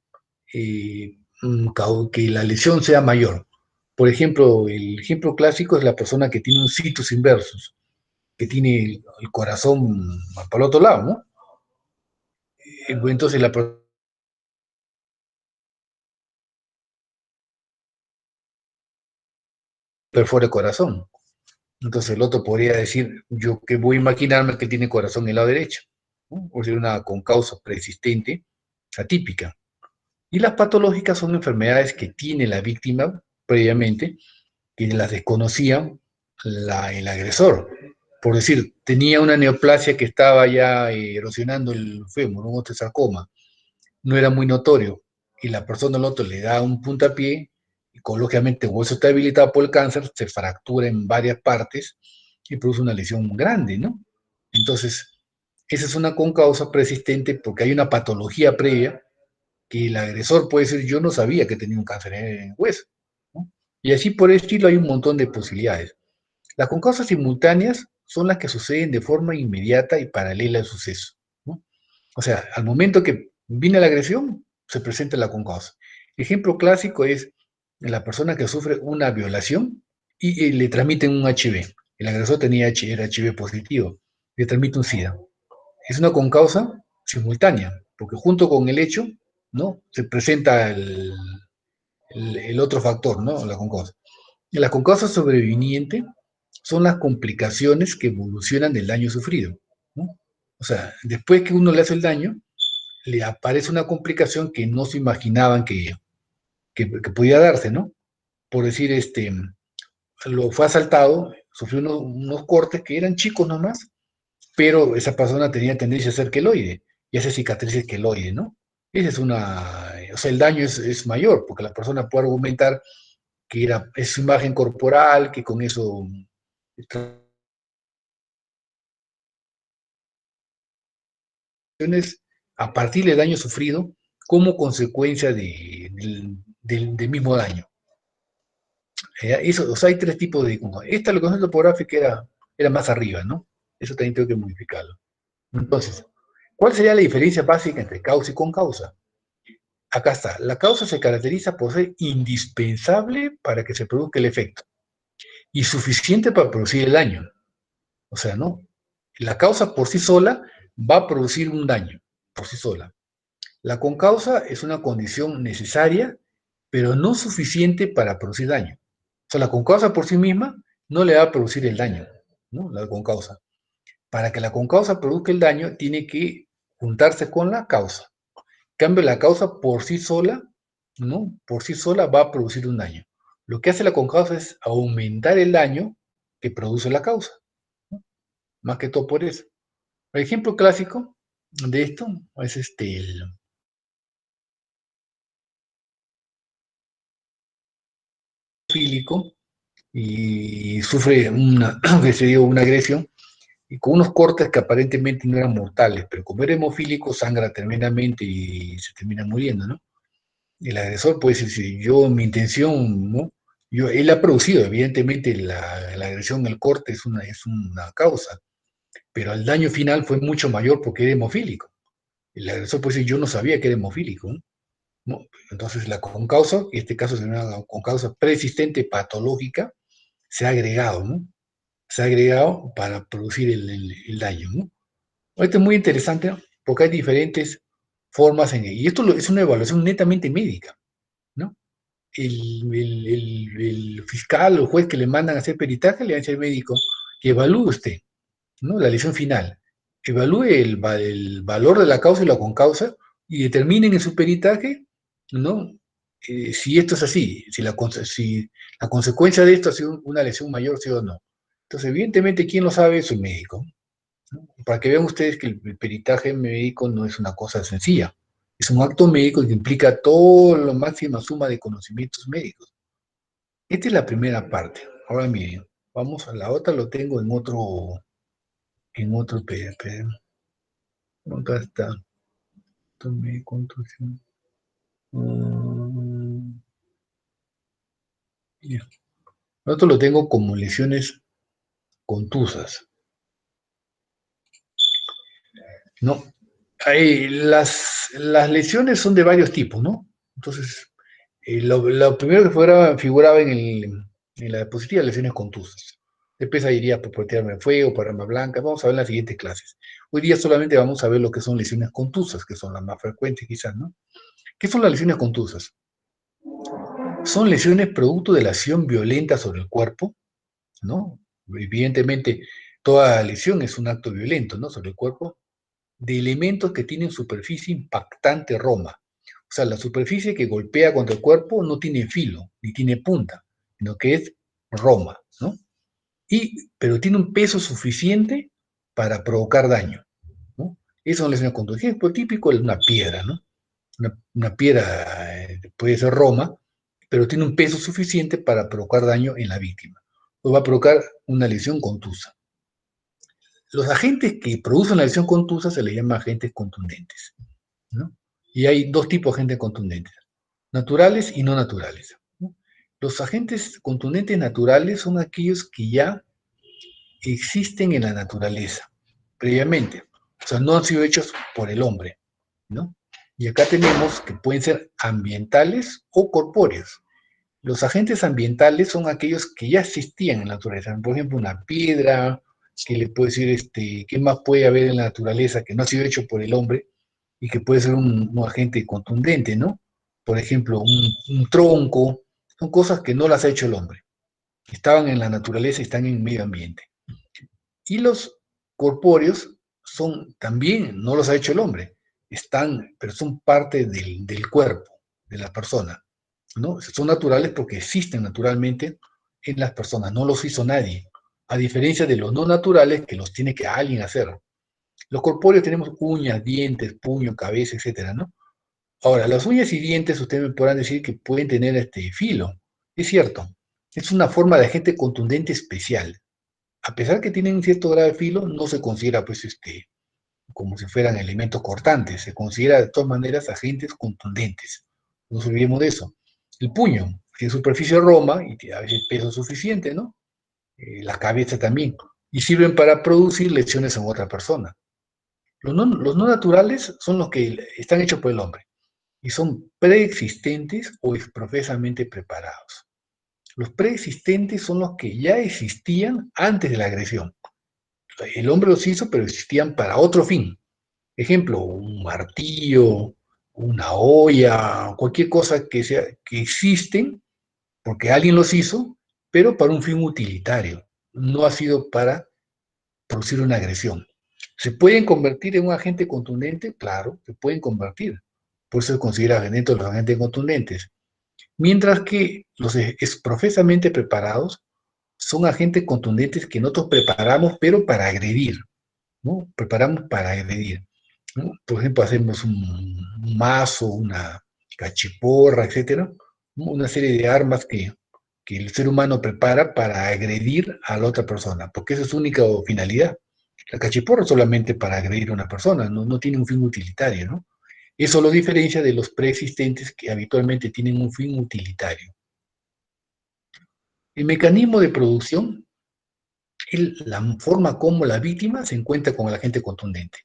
que la lesión sea mayor. Por ejemplo, el ejemplo clásico es la persona que tiene un situs inversus, que tiene el corazón para el otro lado, ¿no? Entonces la persona perfora el corazón. Entonces el otro podría decir, yo que voy a imaginarme que tiene corazón en el lado derecho, ¿no? O sea, una concausa preexistente atípica. Y las patológicas son enfermedades que tiene la víctima previamente, que las desconocía el agresor. Por decir, tenía una neoplasia que estaba ya erosionando el fémur, un osteosarcoma, no era muy notorio, y la persona al otro le da un puntapié, y lógicamente el hueso está debilitado por el cáncer, se fractura en varias partes y produce una lesión grande, ¿no? Entonces, esa es una concausa persistente porque hay una patología previa que el agresor puede decir, yo no sabía que tenía un cáncer en el hueso, ¿no? Y así por el estilo hay un montón de posibilidades. Las concausas simultáneas son las que suceden de forma inmediata y paralela al suceso, ¿no? O sea, al momento que viene la agresión, se presenta la concausa. Ejemplo clásico es la persona que sufre una violación y le transmiten un HIV. El agresor era HIV positivo, le transmite un SIDA. Es una concausa simultánea, porque junto con el hecho, ¿no? Se presenta el otro factor, ¿no? La concausa. Y las concausas sobrevinientes son las complicaciones que evolucionan del daño sufrido, ¿no? O sea, después que uno le hace el daño, le aparece una complicación que no se imaginaban que podía darse, ¿no? Por decir, lo fue asaltado, sufrió unos cortes que eran chicos nomás, pero esa persona tenía tendencia a ser queloide y hace cicatrices queloide, ¿no? Esa es o sea, el daño es mayor, porque la persona puede argumentar que es su imagen corporal, que con eso a partir del daño sufrido como consecuencia del mismo daño. Eso, o sea, hay tres tipos de... Esta, la concepto topográfica era más arriba, ¿no? Eso también tengo que modificarlo. Entonces, ¿cuál sería la diferencia básica entre causa y concausa? Acá está. La causa se caracteriza por ser indispensable para que se produzca el efecto y suficiente para producir el daño. O sea, ¿no? La causa por sí sola va a producir un daño, por sí sola. La concausa es una condición necesaria, pero no suficiente para producir daño. O sea, la concausa por sí misma no le va a producir el daño, ¿no? La concausa. Para que la concausa produzca el daño, tiene que juntarse con la causa. En cambio, la causa por sí sola, ¿no? Por sí sola va a producir un daño. Lo que hace la concausa es aumentar el daño que produce la causa, ¿no? Más que todo por eso. El ejemplo clásico de esto es el fílico y sufre una agresión y con unos cortes que aparentemente no eran mortales, pero como era hemofílico sangra tremendamente y se termina muriendo, ¿no? El agresor puede decir, si yo, mi intención, ¿no? Él ha producido, evidentemente la agresión, el corte es una causa, pero el daño final fue mucho mayor porque era hemofílico. El agresor puede decir, yo no sabía que era hemofílico, ¿no? ¿No? Entonces la concausa, en este caso es una concausa persistente patológica, se ha agregado, ¿no? Se ha agregado para producir el daño, ¿no? Esto es muy interesante, ¿no? Porque hay diferentes formas y esto es una evaluación netamente médica, ¿no? El fiscal o juez que le mandan a hacer peritaje le dice al médico que evalúe usted, ¿no? La lesión final, evalúe el valor de la causa y la concausa y determinen en su peritaje, ¿no? Si esto es así, si la consecuencia de esto ha sido una lesión mayor, sí o no. Entonces, evidentemente, ¿quién lo sabe? Es el médico, ¿no? Para que vean ustedes que el peritaje médico no es una cosa sencilla. Es un acto médico que implica toda la máxima suma de conocimientos médicos. Esta es la primera parte. Ahora miren, vamos a la otra, lo tengo en otro PDF. Acá está. Tomé construcción. Ya. Esto lo tengo como lesiones contusas, ¿no? Las lesiones son de varios tipos, ¿no? Entonces, lo primero que figuraba en la diapositiva, lesiones contusas. Después ahí iría por tirarme de fuego, por arma blanca. Vamos a ver en las siguientes clases. Hoy día solamente vamos a ver lo que son lesiones contusas, que son las más frecuentes quizás, ¿no? ¿Qué son las lesiones contusas? Son lesiones producto de la acción violenta sobre el cuerpo, ¿no? Evidentemente, toda lesión es un acto violento, ¿no? Sobre el cuerpo, de elementos que tienen superficie impactante roma. O sea, la superficie que golpea contra el cuerpo no tiene filo, ni tiene punta, sino que es roma, ¿no? Pero tiene un peso suficiente para provocar daño, ¿no? Eso no es una contusión. Ejemplo típico es una piedra, ¿no? Una piedra puede ser roma, pero tiene un peso suficiente para provocar daño en la víctima. O va a provocar una lesión contusa. Los agentes que producen la lesión contusa se les llama agentes contundentes, ¿no? Y hay dos tipos de agentes contundentes, naturales y no naturales, ¿no? Los agentes contundentes naturales son aquellos que ya existen en la naturaleza previamente, o sea, no han sido hechos por el hombre, ¿no? Y acá tenemos que pueden ser ambientales o corpóreos. Los agentes ambientales son aquellos que ya existían en la naturaleza. Por ejemplo, una piedra, que le puede decir, ¿qué más puede haber en la naturaleza que no ha sido hecho por el hombre y que puede ser un agente contundente, ¿no? Por ejemplo, un tronco, son cosas que no las ha hecho el hombre. Estaban en la naturaleza y están en el medio ambiente. Y los corpóreos son también, no los ha hecho el hombre, pero son parte del cuerpo de la persona, ¿no? Son naturales porque existen naturalmente en las personas, no los hizo nadie, a diferencia de los no naturales que los tiene que alguien hacer. Los corpóreos tenemos uñas, dientes, puño, cabeza, etcétera, ¿no? Ahora, las uñas y dientes, ustedes me podrán decir que pueden tener este filo, Es cierto, es una forma de agente contundente especial. A pesar que tienen un cierto grado de filo, no se considera, pues, como si fueran elementos cortantes. Se considera de todas maneras agentes contundentes. No nos olvidemos de eso. El puño tiene superficie roma y tiene a veces peso suficiente, ¿no? La cabeza también. Y sirven para producir lesiones en otra persona. Los no naturales son los que están hechos por el hombre y son preexistentes o profesamente preparados. Los preexistentes son los que ya existían antes de la agresión. El hombre los hizo, pero existían para otro fin. Ejemplo, un martillo, una olla, cualquier cosa que existen porque alguien los hizo, pero para un fin utilitario. No ha sido para producir una agresión. ¿Se pueden convertir en un agente contundente? Claro, se pueden convertir. Por eso se considera dentro de los agentes contundentes. Mientras que los profesamente preparados son agentes contundentes que nosotros preparamos, pero para agredir, ¿no? Preparamos para agredir, ¿no? Por ejemplo, hacemos un mazo, una cachiporra, etcétera, ¿no? Una serie de armas que el ser humano prepara para agredir a la otra persona, porque esa es su única finalidad. La cachiporra es solamente para agredir a una persona, no tiene un fin utilitario, ¿no? Eso lo diferencia de los preexistentes que habitualmente tienen un fin utilitario. El mecanismo de producción es la forma como la víctima se encuentra con el agente contundente.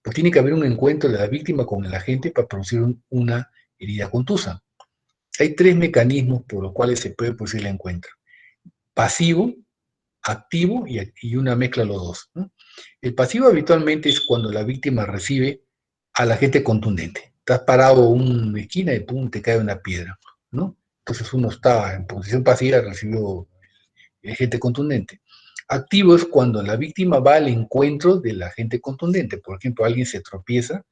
Pues tiene que haber un encuentro de la víctima con el agente para producir una herida contusa. Hay tres mecanismos por los cuales se puede producir el encuentro. Pasivo, activo y una mezcla de los dos, ¿no? El pasivo habitualmente es cuando la víctima recibe al agente contundente. Estás parado en una esquina y pum, te cae una piedra, ¿no? Entonces uno está en posición pasiva, recibió el agente contundente. Activo es cuando la víctima va al encuentro del agente contundente. Por ejemplo, alguien se tropieza,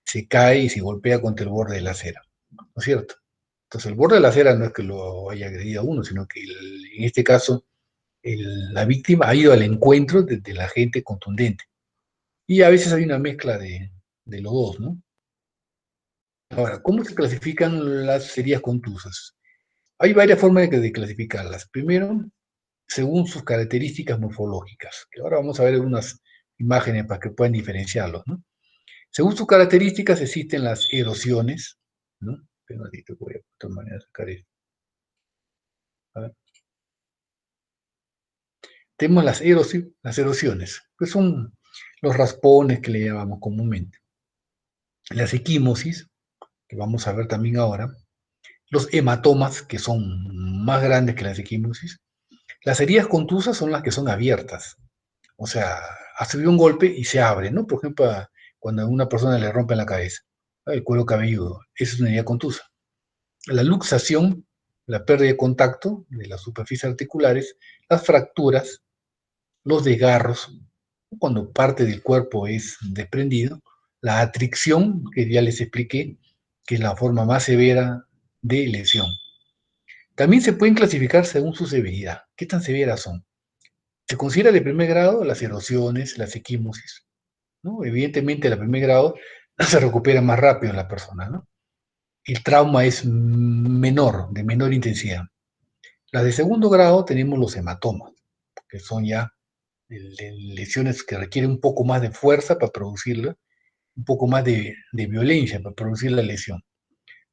se cae y se golpea contra el borde de la acera, ¿no es cierto? Entonces el borde de la acera no es que lo haya agredido a uno, sino que en este caso la víctima ha ido al encuentro del agente contundente. Y a veces hay una mezcla de los dos, ¿no? Ahora, ¿cómo se clasifican las heridas contusas? Hay varias formas de clasificarlas. Primero, según sus características morfológicas, que ahora vamos a ver unas imágenes para que puedan diferenciarlos, ¿no? Según sus características existen las erosiones, ¿no? Pero voy a de otra manera sacar esto. A ver. Tenemos las erosiones, que son los raspones que le llamamos comúnmente. Las equimosis, que vamos a ver también ahora. Los hematomas, que son más grandes que las equimosis. Las heridas contusas son las que son abiertas. O sea, ha subido un golpe y se abre, ¿no? Por ejemplo, cuando a una persona le rompen la cabeza, el cuero cabelludo, esa es una herida contusa. La luxación, la pérdida de contacto de las superficies articulares, las fracturas, los desgarros, cuando parte del cuerpo es desprendido, la atricción, que ya les expliqué, que es la forma más severa de lesión. También se pueden clasificar según su severidad. ¿Qué tan severas son? Se considera de primer grado las erosiones, las equimosis, ¿no? Evidentemente, de primer grado se recupera más rápido la persona, ¿no? El trauma es menor, de menor intensidad. Las de segundo grado tenemos los hematomas, que son ya lesiones que requieren un poco más de fuerza para producirla, un poco más de violencia para producir la lesión.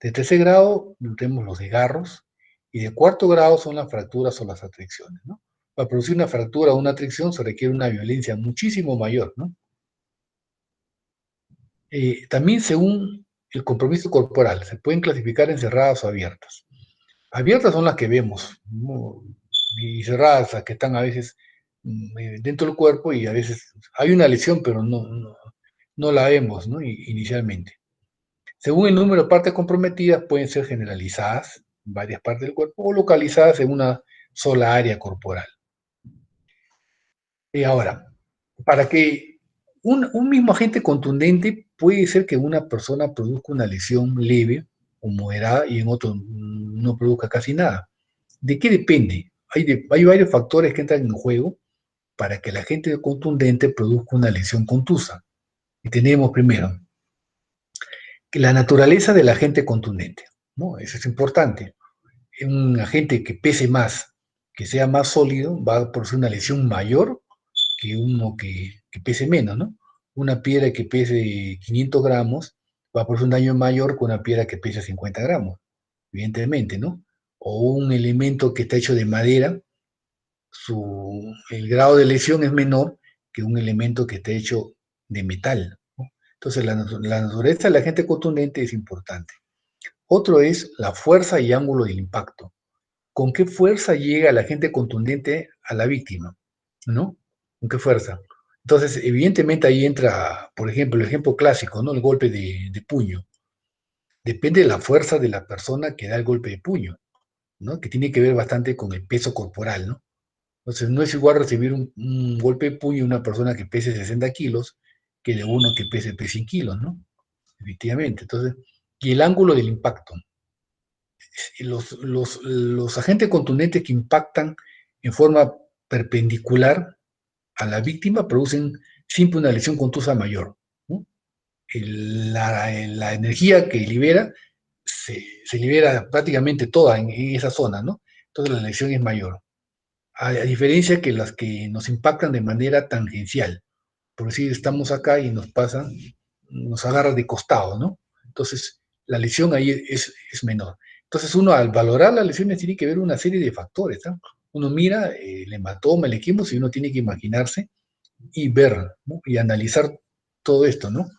De tercer grado tenemos los desgarros y de cuarto grado son las fracturas o las atracciones, ¿no? Para producir una fractura o una atracción se requiere una violencia muchísimo mayor, ¿no? También según el compromiso corporal, se pueden clasificar en cerradas o abiertas. Abiertas son las que vemos, ¿no? Y cerradas las que están a veces dentro del cuerpo y a veces hay una lesión, pero no la vemos, ¿no? Inicialmente. Según el número de partes comprometidas, pueden ser generalizadas en varias partes del cuerpo o localizadas en una sola área corporal. Y ahora, para que un mismo agente contundente puede ser que una persona produzca una lesión leve o moderada y en otro no produzca casi nada. ¿De qué depende? Hay varios factores que entran en juego para que el agente contundente produzca una lesión contusa. Y tenemos primero que la naturaleza del agente contundente, ¿no? Eso es importante. un agente que pese más, que sea más sólido, va a producir una lesión mayor que uno que pese menos, ¿no? Una piedra que pese 500 gramos va a producir un daño mayor que una piedra que pese 50 gramos, evidentemente, ¿no? O un elemento que está hecho de madera, el grado de lesión es menor que un elemento que está hecho de metal, ¿no? Entonces, la naturaleza del agente contundente es importante. Otro es la fuerza y ángulo del impacto. ¿Con qué fuerza llega el agente contundente a la víctima? ¿No? ¿Con qué fuerza? Entonces, evidentemente ahí entra, por ejemplo, el ejemplo clásico, ¿no? El golpe de puño. Depende de la fuerza de la persona que da el golpe de puño, ¿no? Que tiene que ver bastante con el peso corporal, ¿no? Entonces, no es igual recibir un golpe de puño de una persona que pese 60 kilos que de uno que pese 100 kilos, ¿no? Efectivamente. Entonces, y el ángulo del impacto. Los agentes contundentes que impactan en forma perpendicular a la víctima producen siempre una lesión contusa mayor, ¿no? La energía que libera se libera prácticamente toda en esa zona, ¿no? Entonces la lesión es mayor. A diferencia que las que nos impactan de manera tangencial, porque si estamos acá y nos pasa, nos agarra de costado, ¿no? Entonces, la lesión ahí es menor. Entonces, uno al valorar las lesiones tiene que ver una serie de factores, ¿no? Uno mira el hematoma, el equimo, y uno tiene que imaginarse y ver, ¿no? Y analizar todo esto, ¿no?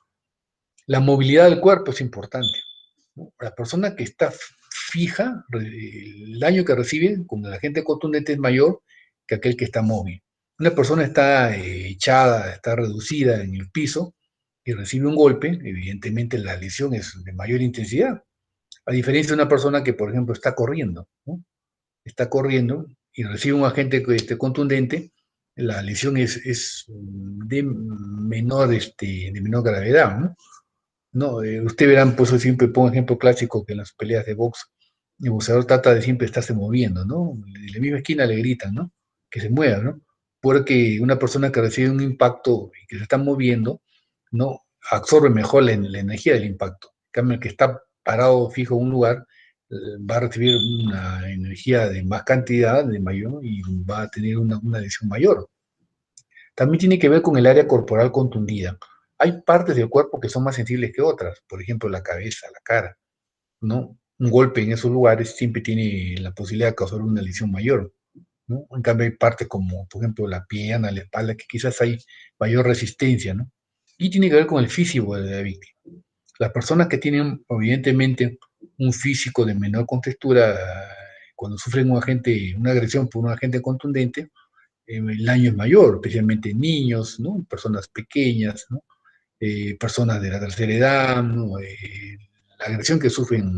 La movilidad del cuerpo es importante, ¿no? La persona que está fija, el daño que recibe con el agente contundente es mayor que aquel que está móvil. Una persona está echada, está reducida en el piso y recibe un golpe, evidentemente la lesión es de mayor intensidad, a diferencia de una persona que, por ejemplo, está corriendo, ¿no? Está corriendo y recibe un agente contundente, la lesión es de menor gravedad, ¿no? No, usted verán, pues yo siempre pongo ejemplo clásico que en las peleas de box, el boxeador trata de siempre estarse moviendo, ¿no? De la misma esquina le gritan, ¿no? Que se mueva, ¿no? Porque una persona que recibe un impacto y que se está moviendo, ¿no? Absorbe mejor la energía del impacto. En cambio, el que está parado fijo en un lugar va a recibir una energía de más cantidad, de mayor, y va a tener una lesión mayor. También tiene que ver con el área corporal contundida. Hay partes del cuerpo que son más sensibles que otras, por ejemplo, la cabeza, la cara, ¿no? Un golpe en esos lugares siempre tiene la posibilidad de causar una lesión mayor, ¿no? En cambio, hay partes como, por ejemplo, la pierna, la espalda, que quizás hay mayor resistencia, ¿no? Y tiene que ver con el físico de la víctima. Las personas que tienen, evidentemente, un físico de menor contextura, cuando sufren una agresión por un agente contundente, el daño es mayor, especialmente en niños, ¿no? Personas pequeñas, ¿no? Personas de la tercera edad, ¿no? La agresión que sufren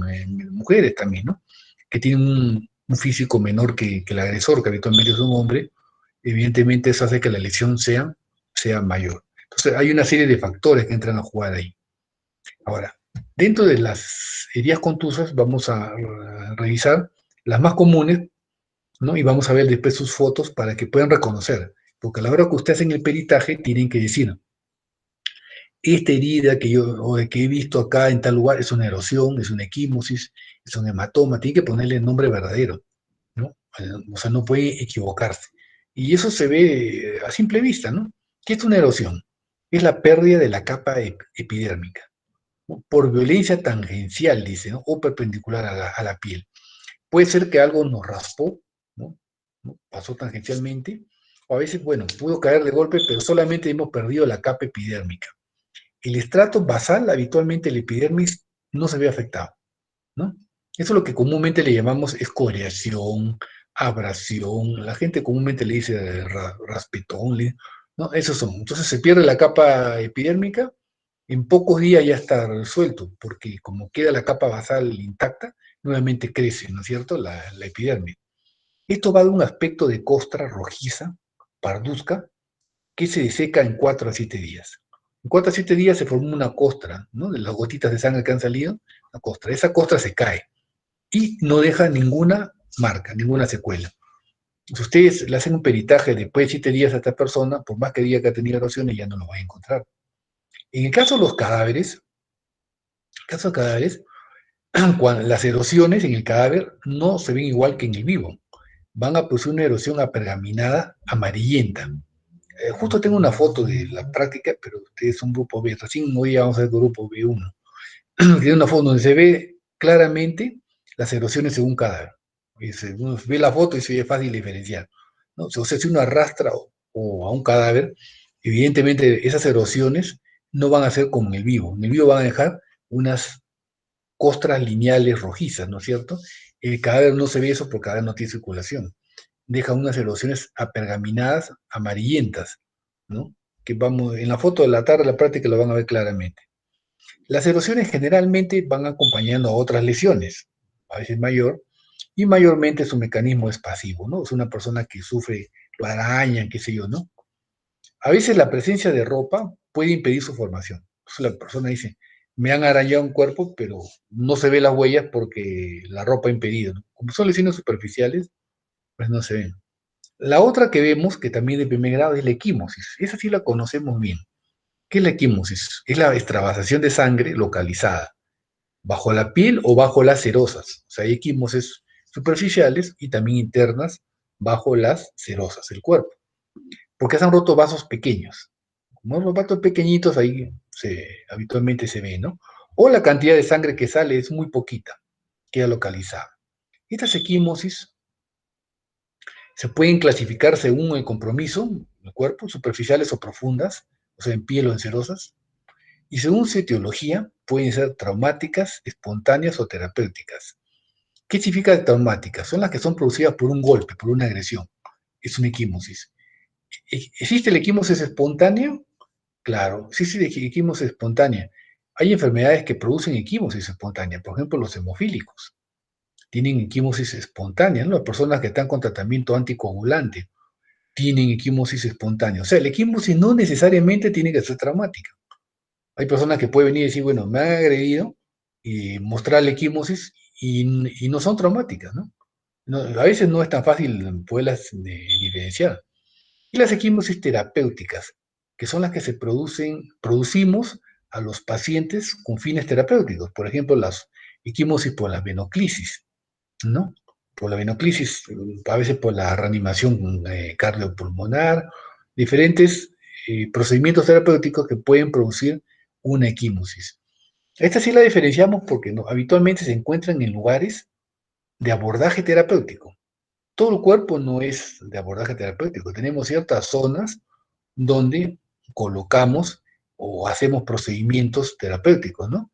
mujeres también, ¿no? Que tienen un físico menor que el agresor, que habitualmente es un hombre, evidentemente eso hace que la lesión sea mayor. Entonces hay una serie de factores que entran a jugar ahí. Ahora, dentro de las heridas contusas vamos a revisar las más comunes, ¿no? Y vamos a ver después sus fotos para que puedan reconocer, porque a la hora que ustedes hacen el peritaje tienen que decir, esta herida que he visto acá en tal lugar es una erosión, es una equimosis, es un hematoma, tiene que ponerle el nombre verdadero, ¿no? O sea, no puede equivocarse. Y eso se ve a simple vista, ¿no? ¿Qué es una erosión? Es la pérdida de la capa epidérmica, ¿no? Por violencia tangencial, dice, ¿no? O perpendicular a la piel. Puede ser que algo nos raspó, ¿no? ¿No? Pasó tangencialmente, o a veces, bueno, pudo caer de golpe, pero solamente hemos perdido la capa epidérmica. El estrato basal, habitualmente el epidermis, no se ve afectado, ¿no? Eso es lo que comúnmente le llamamos escoriación, abrasión, la gente comúnmente le dice raspetón, ¿no? Esos son. Entonces se pierde la capa epidérmica, en pocos días ya está resuelto, porque como queda la capa basal intacta, nuevamente crece, ¿no es cierto?, la epidermis. Esto va de un aspecto de costra rojiza, parduzca, que se deseca en 4 a 7 días. En 4 a 7 días se forma una costra, ¿no? De las gotitas de sangre que han salido, la costra. Esa costra se cae y no deja ninguna marca, ninguna secuela. Si ustedes le hacen un peritaje después de 7 días a esta persona, por más que diga que ha tenido erosiones, ya no lo va a encontrar. En el caso de los cadáveres, cuando las erosiones en el cadáver no se ven igual que en el vivo. Van a producir una erosión apergaminada amarillenta. Justo tengo una foto de la práctica, pero ustedes son grupo B. Recién hoy vamos a ver grupo B1. Tiene una foto donde se ve claramente las erosiones según cadáver. Uno ve la foto y se ve fácil diferenciar, ¿no? O sea, si uno arrastra a un cadáver, evidentemente esas erosiones no van a ser como en el vivo. En el vivo van a dejar unas costras lineales rojizas, ¿no es cierto? El cadáver no se ve eso porque el cadáver no tiene circulación. Deja unas erosiones apergaminadas, amarillentas, ¿no? Que vamos, en la foto de la tarde de la práctica lo van a ver claramente. Las erosiones generalmente van acompañando a otras lesiones, a veces mayor, y mayormente su mecanismo es pasivo, ¿no? Es una persona que sufre, lo arañan, qué sé yo, ¿no? A veces la presencia de ropa puede impedir su formación. Entonces la persona dice, me han arañado un cuerpo, pero no se ve las huellas porque la ropa ha impedido, ¿no? Como son lesiones superficiales, pues no se ven. La otra que vemos, que también de primer grado, es la equimosis. Esa sí la conocemos bien. ¿Qué es la equimosis? Es la extravasación de sangre localizada bajo la piel o bajo las serosas. O sea, hay equimosis superficiales y también internas bajo las serosas del cuerpo. Porque se han roto vasos pequeños. Como los vasos pequeñitos ahí habitualmente se ve, ¿no? O la cantidad de sangre que sale es muy poquita, queda localizada. Estas equimosis se pueden clasificar según el compromiso del cuerpo, superficiales o profundas, o sea, en piel o en serosas, y según su etiología, pueden ser traumáticas, espontáneas o terapéuticas. ¿Qué significa traumáticas? Son las que son producidas por un golpe, por una agresión. Es una equimosis. ¿Existe la equimosis espontánea? Claro, existe la equimosis espontánea. Hay enfermedades que producen equimosis espontánea, por ejemplo, los hemofílicos tienen equimosis espontánea, ¿no? Las personas que están con tratamiento anticoagulante tienen equimosis espontánea. O sea, la equimosis no necesariamente tiene que ser traumática. Hay personas que pueden venir y decir, bueno, me han agredido y mostrar la equimosis y no son traumáticas, ¿no? No, a veces no es tan fácil poderlas diferenciar. Y las equimosis terapéuticas, que son las que producimos a los pacientes con fines terapéuticos. Por ejemplo, las equimosis por la venoclisis, ¿no? Por la venoclisis, a veces por la reanimación cardiopulmonar, diferentes procedimientos terapéuticos que pueden producir una equimosis. Esta sí la diferenciamos porque no, habitualmente se encuentran en lugares de abordaje terapéutico. Todo el cuerpo no es de abordaje terapéutico. Tenemos ciertas zonas donde colocamos o hacemos procedimientos terapéuticos, ¿no?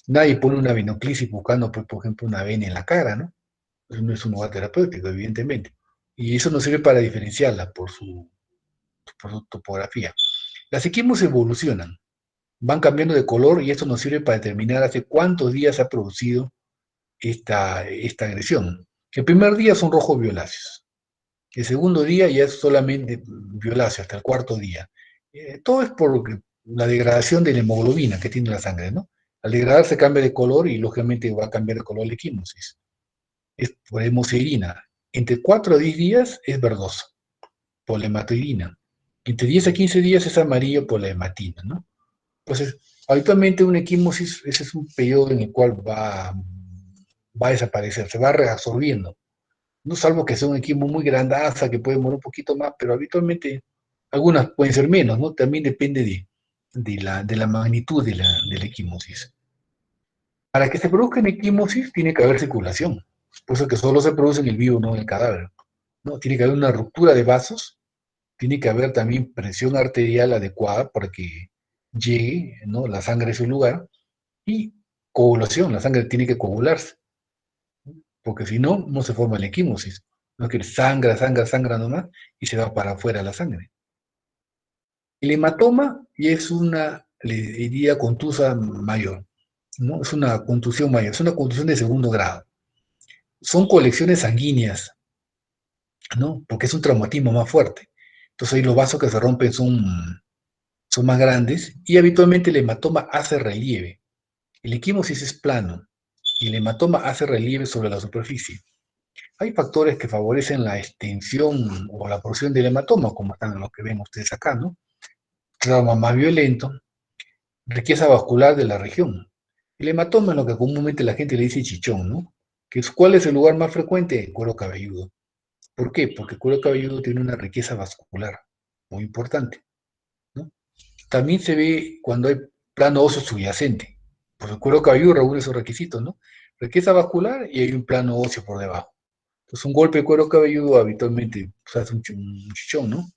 Nadie pone una venoclisis buscando, pues, por ejemplo, una vena en la cara, ¿no? Eso no es un lugar terapéutico, evidentemente. Y eso nos sirve para diferenciarla por su topografía. Las equimos evolucionan, van cambiando de color y esto nos sirve para determinar hace cuántos días se ha producido esta agresión. El primer día son rojos violáceos. El segundo día ya es solamente violáceo, hasta el cuarto día. Todo es por la degradación de la hemoglobina que tiene la sangre, ¿no? Al degradarse cambia de color y lógicamente va a cambiar de color la equimosis. Es por hemosiderina. Entre 4 a 10 días es verdoso, por la hematoidina. Entre 10 a 15 días es amarillo por la hematina, ¿no? Entonces, habitualmente una equimosis, ese es un periodo en el cual va a desaparecer, se va reabsorbiendo. No salvo que sea un equimo muy grandaza, que puede morir un poquito más, pero habitualmente algunas pueden ser menos, ¿no? También depende de la magnitud de la equimosis. Para que se produzca una equimosis tiene que haber circulación. Por eso que solo se produce en el vivo, no en el cadáver. ¿No? Tiene que haber una ruptura de vasos, tiene que haber también presión arterial adecuada para que llegue, ¿no?, la sangre a su lugar, y coagulación, la sangre tiene que coagularse, porque si no, no se forma la equimosis. No es que sangra nomás y se va para afuera la sangre. El hematoma es una herida contusa mayor, ¿no? Es una contusión mayor, es una contusión de segundo grado. Son colecciones sanguíneas, ¿no? Porque es un traumatismo más fuerte. Entonces ahí los vasos que se rompen son más grandes y habitualmente el hematoma hace relieve. El equimosis es plano y el hematoma hace relieve sobre la superficie. Hay factores que favorecen la extensión o la porción del hematoma, como están los que ven ustedes acá, ¿no? Trauma más violento, riqueza vascular de la región. El hematoma es lo que comúnmente la gente le dice chichón, ¿no? ¿Cuál es el lugar más frecuente? El cuero cabelludo. ¿Por qué? Porque el cuero cabelludo tiene una riqueza vascular muy importante, ¿no? También se ve cuando hay plano óseo subyacente, porque el cuero cabelludo reúne esos requisitos, ¿no? Riqueza vascular y hay un plano óseo por debajo. Entonces, un golpe de cuero cabelludo habitualmente pues, hace un chichón, ¿no?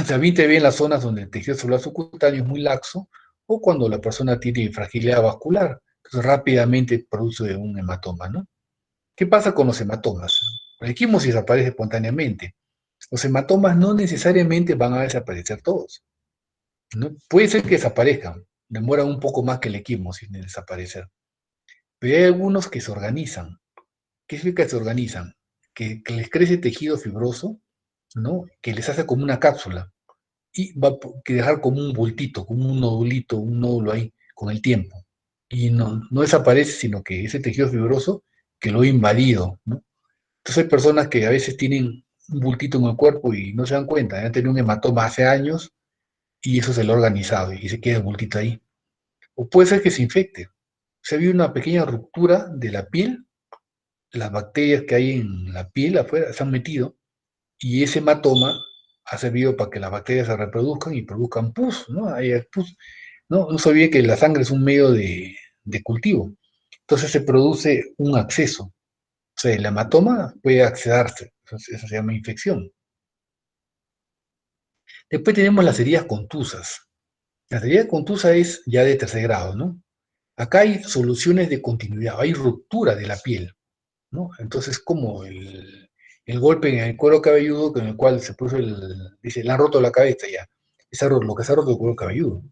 También te ve en las zonas donde el tejido celular subcutáneo es muy laxo o cuando la persona tiene fragilidad vascular. Entonces, rápidamente produce un hematoma, ¿no? ¿Qué pasa con los hematomas? La equimosis aparece espontáneamente. Los hematomas no necesariamente van a desaparecer todos, ¿no? Puede ser que desaparezcan, demoran un poco más que la equimosis en desaparecer. Pero hay algunos que se organizan. ¿Qué significa que se organizan? Que les crece tejido fibroso, ¿no? Que les hace como una cápsula y va a dejar como un bultito, como un nodulito, un nódulo ahí con el tiempo. Y no desaparece, sino que ese tejido fibroso que lo ha invadido, ¿no? Entonces hay personas que a veces tienen un bultito en el cuerpo y no se dan cuenta, han tenido un hematoma hace años y eso se lo ha organizado y se queda el bultito ahí. O puede ser que se infecte. Se vio una pequeña ruptura de la piel, las bacterias que hay en la piel afuera se han metido y ese hematoma ha servido para que las bacterias se reproduzcan y produzcan pus, ¿no? Hay pus, ¿no? No sabía que la sangre es un medio de cultivo. Entonces se produce un acceso. O sea, el hematoma puede accederse. Eso se llama infección. Después tenemos las heridas contusas. La herida contusa es ya de tercer grado, ¿no? Acá hay soluciones de continuidad, hay ruptura de la piel, ¿no? Entonces, como el golpe en el cuero cabelludo con el cual se puso dice, le han roto la cabeza ya. Lo que se ha roto el cuero cabelludo.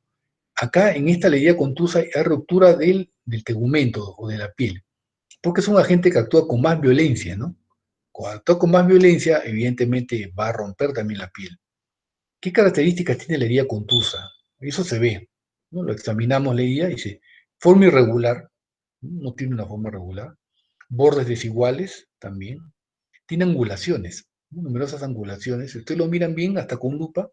Acá, en esta herida contusa, hay ruptura del tegumento o de la piel, porque es un agente que actúa con más violencia, ¿no? Cuando actúa con más violencia, evidentemente va a romper también la piel. ¿Qué características tiene la herida contusa? Eso se ve, ¿no? Lo examinamos la herida y dice, forma irregular, no tiene una forma regular, bordes desiguales también, tiene angulaciones, ¿no? Numerosas angulaciones. Si ustedes lo miran bien, hasta con lupa,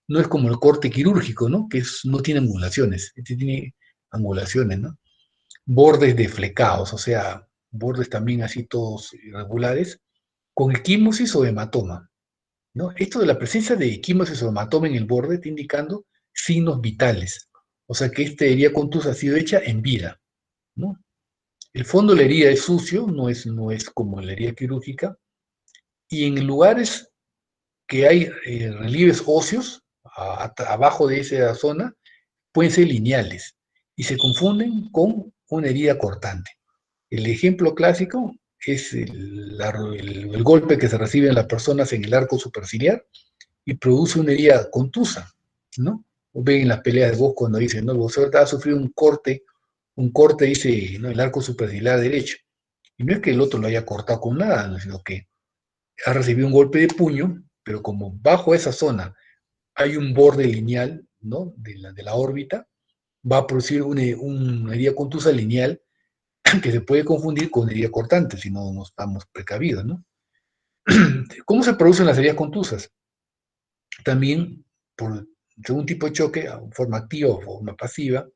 no es como el corte quirúrgico, ¿no? No tiene angulaciones, este tiene angulaciones, ¿no? Bordes deflecados, o sea, bordes también así todos irregulares, con equimosis o hematoma, ¿no? Esto de la presencia de equimosis o hematoma en el borde está indicando signos vitales, o sea que esta herida contusa ha sido hecha en vida, ¿no? El fondo de la herida es sucio, no es como la herida quirúrgica, y en lugares que hay relieves óseos, abajo de esa zona, pueden ser lineales y se confunden con una herida cortante. El ejemplo clásico es el golpe que se recibe en las personas en el arco superciliar y produce una herida contusa, ¿no? O ven en las peleas de voz cuando dicen, no, el boxeador ha sufrido un corte, dice, ¿no? El arco superciliar derecho. Y no es que el otro lo haya cortado con nada, sino que ha recibido un golpe de puño, pero como bajo esa zona hay un borde lineal, ¿no? De la órbita, va a producir una herida contusa lineal que se puede confundir con herida cortante si no estamos precavidos, ¿no? ¿Cómo se producen las heridas contusas? También por según tipo de choque, forma activa o forma pasiva,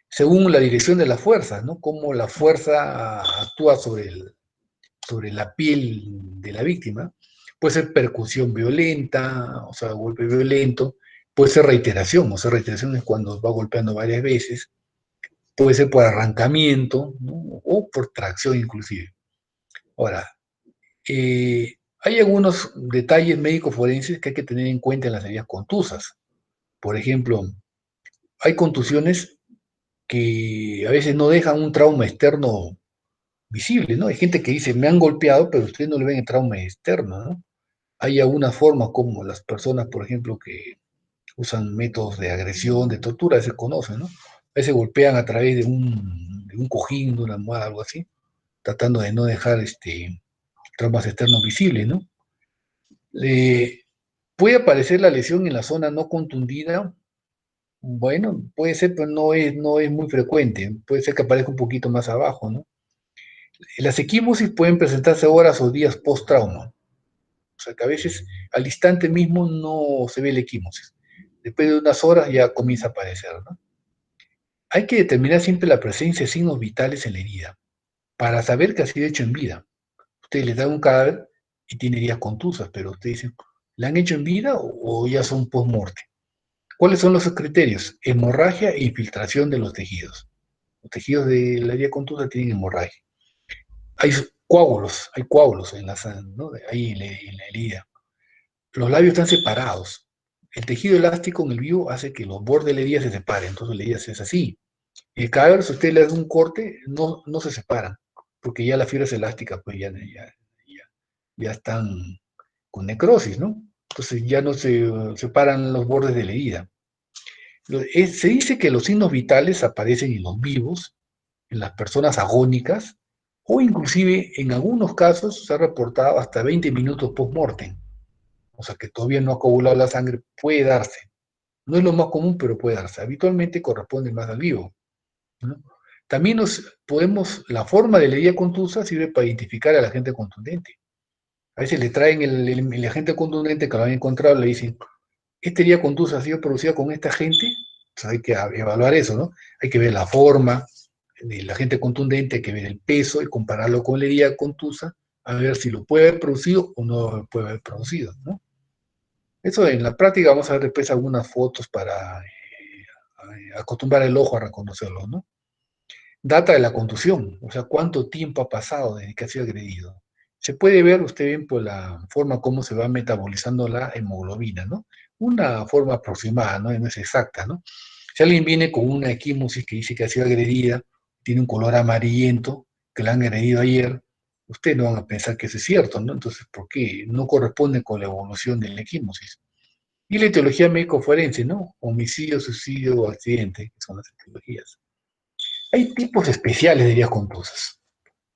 según la dirección de la fuerza, ¿no? Cómo la fuerza actúa sobre la piel de la víctima. Puede ser percusión violenta, o sea, golpe violento, puede ser reiteración, o sea, reiteración es cuando va golpeando varias veces, puede ser por arrancamiento, ¿no? O por tracción inclusive. Ahora, hay algunos detalles médicos forenses que hay que tener en cuenta en las heridas contusas. Por ejemplo, hay contusiones que a veces no dejan un trauma externo visible, ¿no? Hay gente que dice, me han golpeado, pero ustedes no le ven el trauma externo, ¿no? Hay algunas formas como las personas, por ejemplo, que usan métodos de agresión, de tortura, se conocen, ¿no? A veces golpean a través de un cojín, de una almohada, algo así, tratando de no dejar traumas externos visibles, ¿no? Puede aparecer la lesión en la zona no contundida. Bueno, puede ser, pero no es muy frecuente. Puede ser que aparezca un poquito más abajo, ¿no? Las equimosis pueden presentarse horas o días post-trauma. O sea que a veces al instante mismo no se ve la equimosis. Después de unas horas ya comienza a aparecer, ¿no? Hay que determinar siempre la presencia de signos vitales en la herida, para saber que ha sido hecho en vida. Ustedes les dan un cadáver y tiene heridas contusas, pero ustedes dicen, ¿la han hecho en vida o ya son post-morte? ¿Cuáles son los criterios? Hemorragia e infiltración de los tejidos. Los tejidos de la herida contusa tienen hemorragia. Hay coágulos en la sangre, ¿no? Ahí en la herida. Los labios están separados. El tejido elástico en el vivo hace que los bordes de la herida se separen, entonces la herida es así. El cadáver, si usted le da un corte, no se separan, porque ya las fibras elásticas pues ya están con necrosis, ¿no? Entonces ya no se separan los bordes de la herida. Se dice que los signos vitales aparecen en los vivos, en las personas agónicas, o inclusive en algunos casos se ha reportado hasta 20 minutos post-mortem, o sea que todavía no ha coagulado la sangre, puede darse. No es lo más común, pero puede darse. Habitualmente corresponde más al vivo, ¿no? También la forma de la herida contusa sirve para identificar al agente contundente. A veces le traen el agente contundente que lo han encontrado, le dicen, esta herida contusa ha sido producida con esta agente, entonces hay que evaluar eso, ¿no? Hay que ver la forma del agente contundente, hay que ver el peso y compararlo con la herida contusa, a ver si lo puede haber producido o no lo puede haber producido, ¿no? Eso en la práctica vamos a ver después algunas fotos para acostumbrar el ojo a reconocerlo, ¿no? Data de la contusión, o sea, cuánto tiempo ha pasado desde que ha sido agredido. Se puede ver, usted ven por la forma como se va metabolizando la hemoglobina, ¿no? Una forma aproximada, ¿no? No es exacta, ¿no? Si alguien viene con una equimosis que dice que ha sido agredida, tiene un color amarillento, que la han agredido ayer, ustedes no van a pensar que eso es cierto, ¿no? Entonces, ¿por qué? No corresponde con la evolución de la equimosis. Y la etiología médico-forense, ¿no? Homicidio, suicidio o accidente, que son las etiologías. Hay tipos especiales de heridas contusas.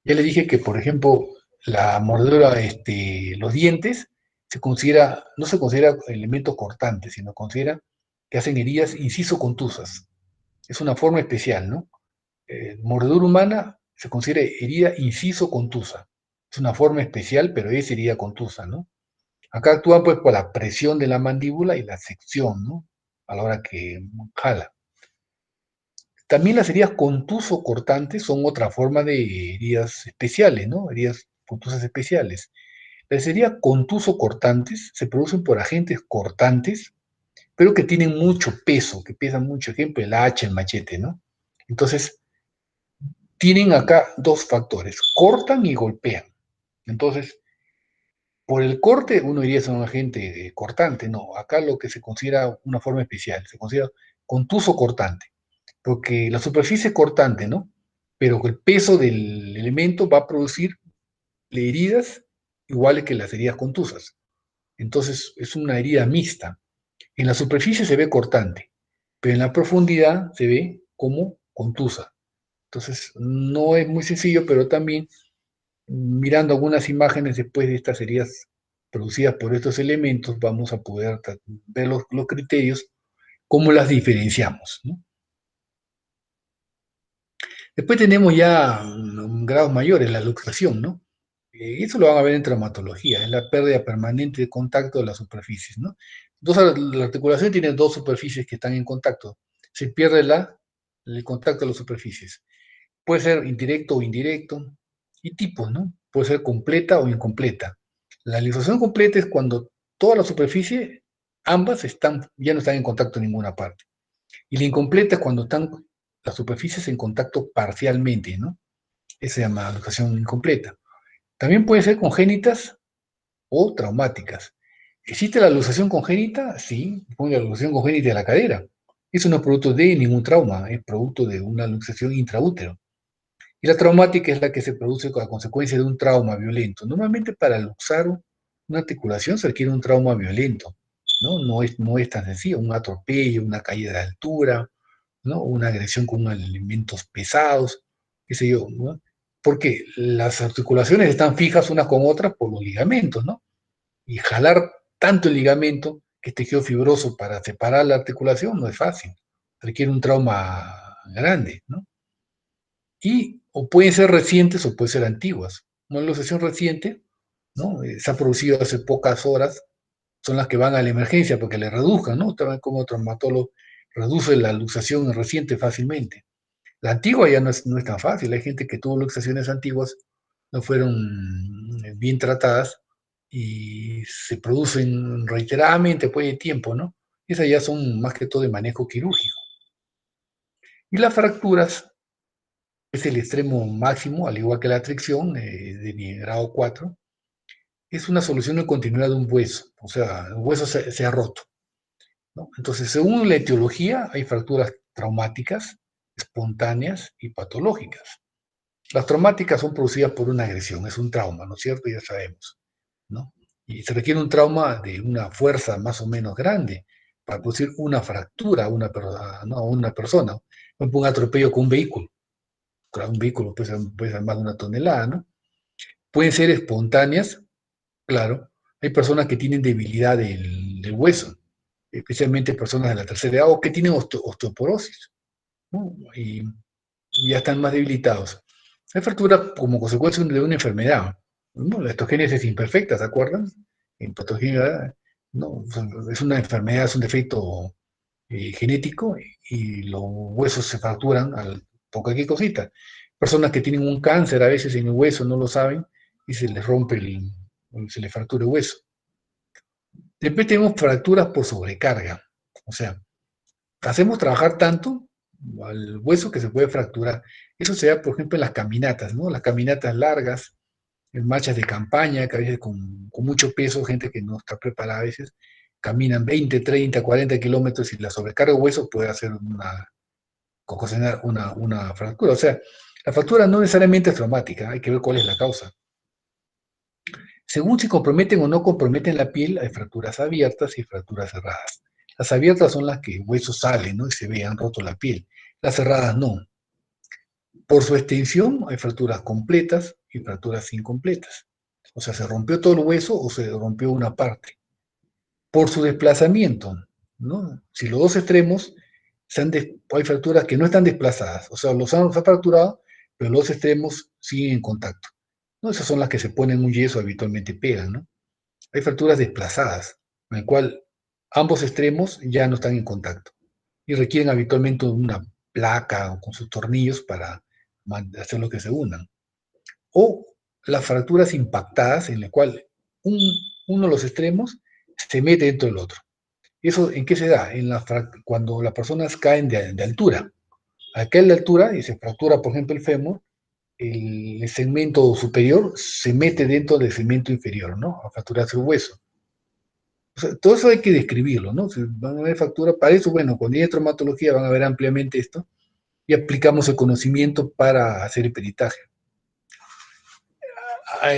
Ya le dije que, por ejemplo, la mordedura, los dientes, no se considera elemento cortante, sino considera que hacen heridas inciso contusas. Es una forma especial, ¿no? Mordedura humana se considera herida inciso contusa. Es una forma especial, pero es herida contusa, ¿no? Acá actúan pues por la presión de la mandíbula y la sección, ¿no? A la hora que jala. También las heridas contuso-cortantes son otra forma de heridas especiales, ¿no? Heridas contusas especiales. Las heridas contuso-cortantes se producen por agentes cortantes, pero que tienen mucho peso, que pesan mucho. Ejemplo, el hacha, el machete, ¿no? Entonces, tienen acá dos factores, cortan y golpean. Entonces, por el corte, uno diría es un agente cortante, no, acá lo que se considera una forma especial, se considera contuso cortante, porque la superficie es cortante, ¿no? Pero el peso del elemento va a producir heridas iguales que las heridas contusas. Entonces es una herida mixta. En la superficie se ve cortante, pero en la profundidad se ve como contusa. Entonces no es muy sencillo, pero también mirando algunas imágenes después de estas heridas producidas por estos elementos, vamos a poder ver los criterios, cómo las diferenciamos, ¿no? Después tenemos ya grados mayores, la luxación, ¿no? Eso lo van a ver en traumatología, es la pérdida permanente de contacto de las superficies, ¿no? La articulación tiene dos superficies que están en contacto. Se pierde el contacto de las superficies. Puede ser indirecto o indirecto, y tipos, ¿no? Puede ser completa o incompleta. La luxación completa es cuando toda la superficie, ambas ya no están en contacto en ninguna parte. Y la incompleta es cuando están las superficies en contacto parcialmente, ¿no? Esa se llama luxación incompleta. También puede ser congénitas o traumáticas. ¿Existe la luxación congénita? Sí, la luxación congénita de la cadera. Eso no es producto de ningún trauma, es producto de una luxación intraútero. Y la traumática es la que se produce a consecuencia de un trauma violento. Normalmente para luxar una articulación se requiere un trauma violento, ¿no? No es tan sencillo, un atropello, una caída de altura, ¿no? Una agresión con elementos pesados, qué sé yo, ¿no? Porque las articulaciones están fijas unas con otras por los ligamentos, ¿no? Y jalar tanto el ligamento, que es tejido fibroso, para separar la articulación no es fácil. Requiere un trauma grande, ¿no? O pueden ser recientes o pueden ser antiguas. Una luxación reciente, ¿no? Se ha producido hace pocas horas, son las que van a la emergencia porque le reduzcan, ¿no? También como traumatólogo reduce la luxación reciente fácilmente. La antigua ya no es tan fácil. Hay gente que tuvo luxaciones antiguas, no fueron bien tratadas y se producen reiteradamente después de tiempo, ¿no? Esas ya son más que todo de manejo quirúrgico. Y las fracturas es el extremo máximo, al igual que la tricción de grado 4, es una solución de continuidad de un hueso, o sea, el hueso se ha roto, ¿no? Entonces, según la etiología, hay fracturas traumáticas, espontáneas y patológicas. Las traumáticas son producidas por una agresión, es un trauma, ¿no es cierto? Ya sabemos, ¿no? Y se requiere un trauma de una fuerza más o menos grande para producir una fractura a una persona. Por ejemplo, un atropello con un vehículo. Claro, un vehículo pesa más de 1 tonelada, ¿no? Pueden ser espontáneas, claro. Hay personas que tienen debilidad del hueso, especialmente personas de la tercera edad o que tienen osteoporosis, ¿no? Y ya están más debilitados. Hay fractura como consecuencia de una enfermedad, ¿no? La estogénesis imperfecta, ¿se acuerdan? En patología, ¿no? Es una enfermedad, es un defecto genético y los huesos se fracturan al por cualquier cosita. Personas que tienen un cáncer a veces en el hueso no lo saben y se les rompe se les fractura el hueso. Después tenemos fracturas por sobrecarga, o sea, hacemos trabajar tanto al hueso que se puede fracturar. Eso se da, por ejemplo, en las caminatas, ¿no? Las caminatas largas, en marchas de campaña, que a veces con mucho peso, gente que no está preparada a veces, caminan 20, 30, 40 kilómetros y la sobrecarga de hueso puede hacer ocasionar una fractura. O sea, la fractura no necesariamente es traumática, hay que ver cuál es la causa. Según si comprometen o no comprometen la piel, hay fracturas abiertas y fracturas cerradas. Las abiertas son las que huesos salen, ¿no? Y se ve, han roto la piel. Las cerradas no. Por su extensión hay fracturas completas y fracturas incompletas. O sea, se rompió todo el hueso o se rompió una parte. Por su desplazamiento, ¿no? Si los dos extremos, hay fracturas que no están desplazadas. O sea, se ha fracturado, pero los dos extremos siguen en contacto. ¿No? Esas son las que se ponen un yeso, habitualmente pegan, ¿no? Hay fracturas desplazadas, en el cual ambos extremos ya no están en contacto y requieren habitualmente una placa o con sus tornillos para hacer lo que se unan. O las fracturas impactadas, en la cual uno de los extremos se mete dentro del otro. ¿Eso en qué se da? Cuando las personas caen de altura. Al caer de altura y se fractura, por ejemplo, el fémur, el segmento superior se mete dentro del segmento inferior, ¿no? A fracturarse el hueso. O sea, todo eso hay que describirlo, ¿no? Si van a ver factura, para eso, bueno, con hay traumatología van a ver ampliamente esto y aplicamos el conocimiento para hacer el peritaje.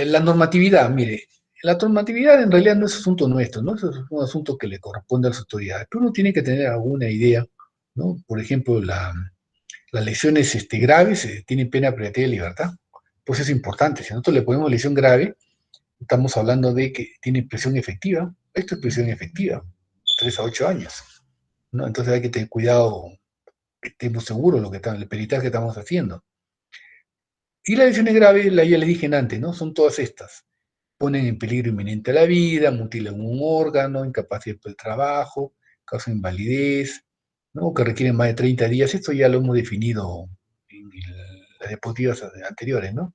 La normatividad, mire, la normatividad en realidad no es asunto nuestro, ¿no? Eso es un asunto que le corresponde a las autoridades, pero uno tiene que tener alguna idea, ¿no? Por ejemplo, las lesiones graves tienen pena privativa de libertad, pues es importante. Si nosotros le ponemos lesión grave, estamos hablando de que tiene prisión efectiva. Esto es prisión efectiva, 3 a 8 años, ¿no? Entonces hay que tener cuidado, que estemos seguros de lo que el peritaje que estamos haciendo. Y las lesiones graves, ya les dije antes, ¿no? Son todas estas. Ponen en peligro inminente la vida, mutilan un órgano, incapacidad del trabajo, causan invalidez, ¿no? Que requieren más de 30 días. Esto ya lo hemos definido en las diapositivas anteriores, ¿no?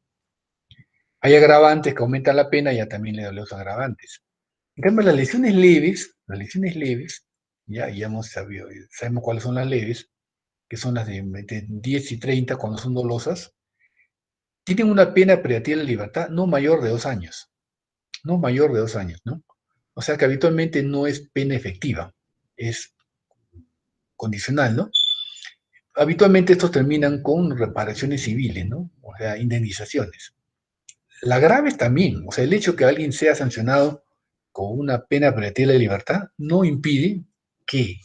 Hay agravantes que aumentan la pena, ya también le doy los agravantes. En cambio, las lesiones leves, ya hemos sabido, sabemos cuáles son las leves, que son las de 10 y 30 cuando son dolosas, tienen una pena privativa de libertad no mayor de 2 años, no mayor de 2 años, ¿no? O sea que habitualmente no es pena efectiva, es condicional, ¿no? Habitualmente estos terminan con reparaciones civiles, ¿no? O sea, indemnizaciones. Las graves también, o sea, el hecho que alguien sea sancionado con una pena privativa de libertad no impide que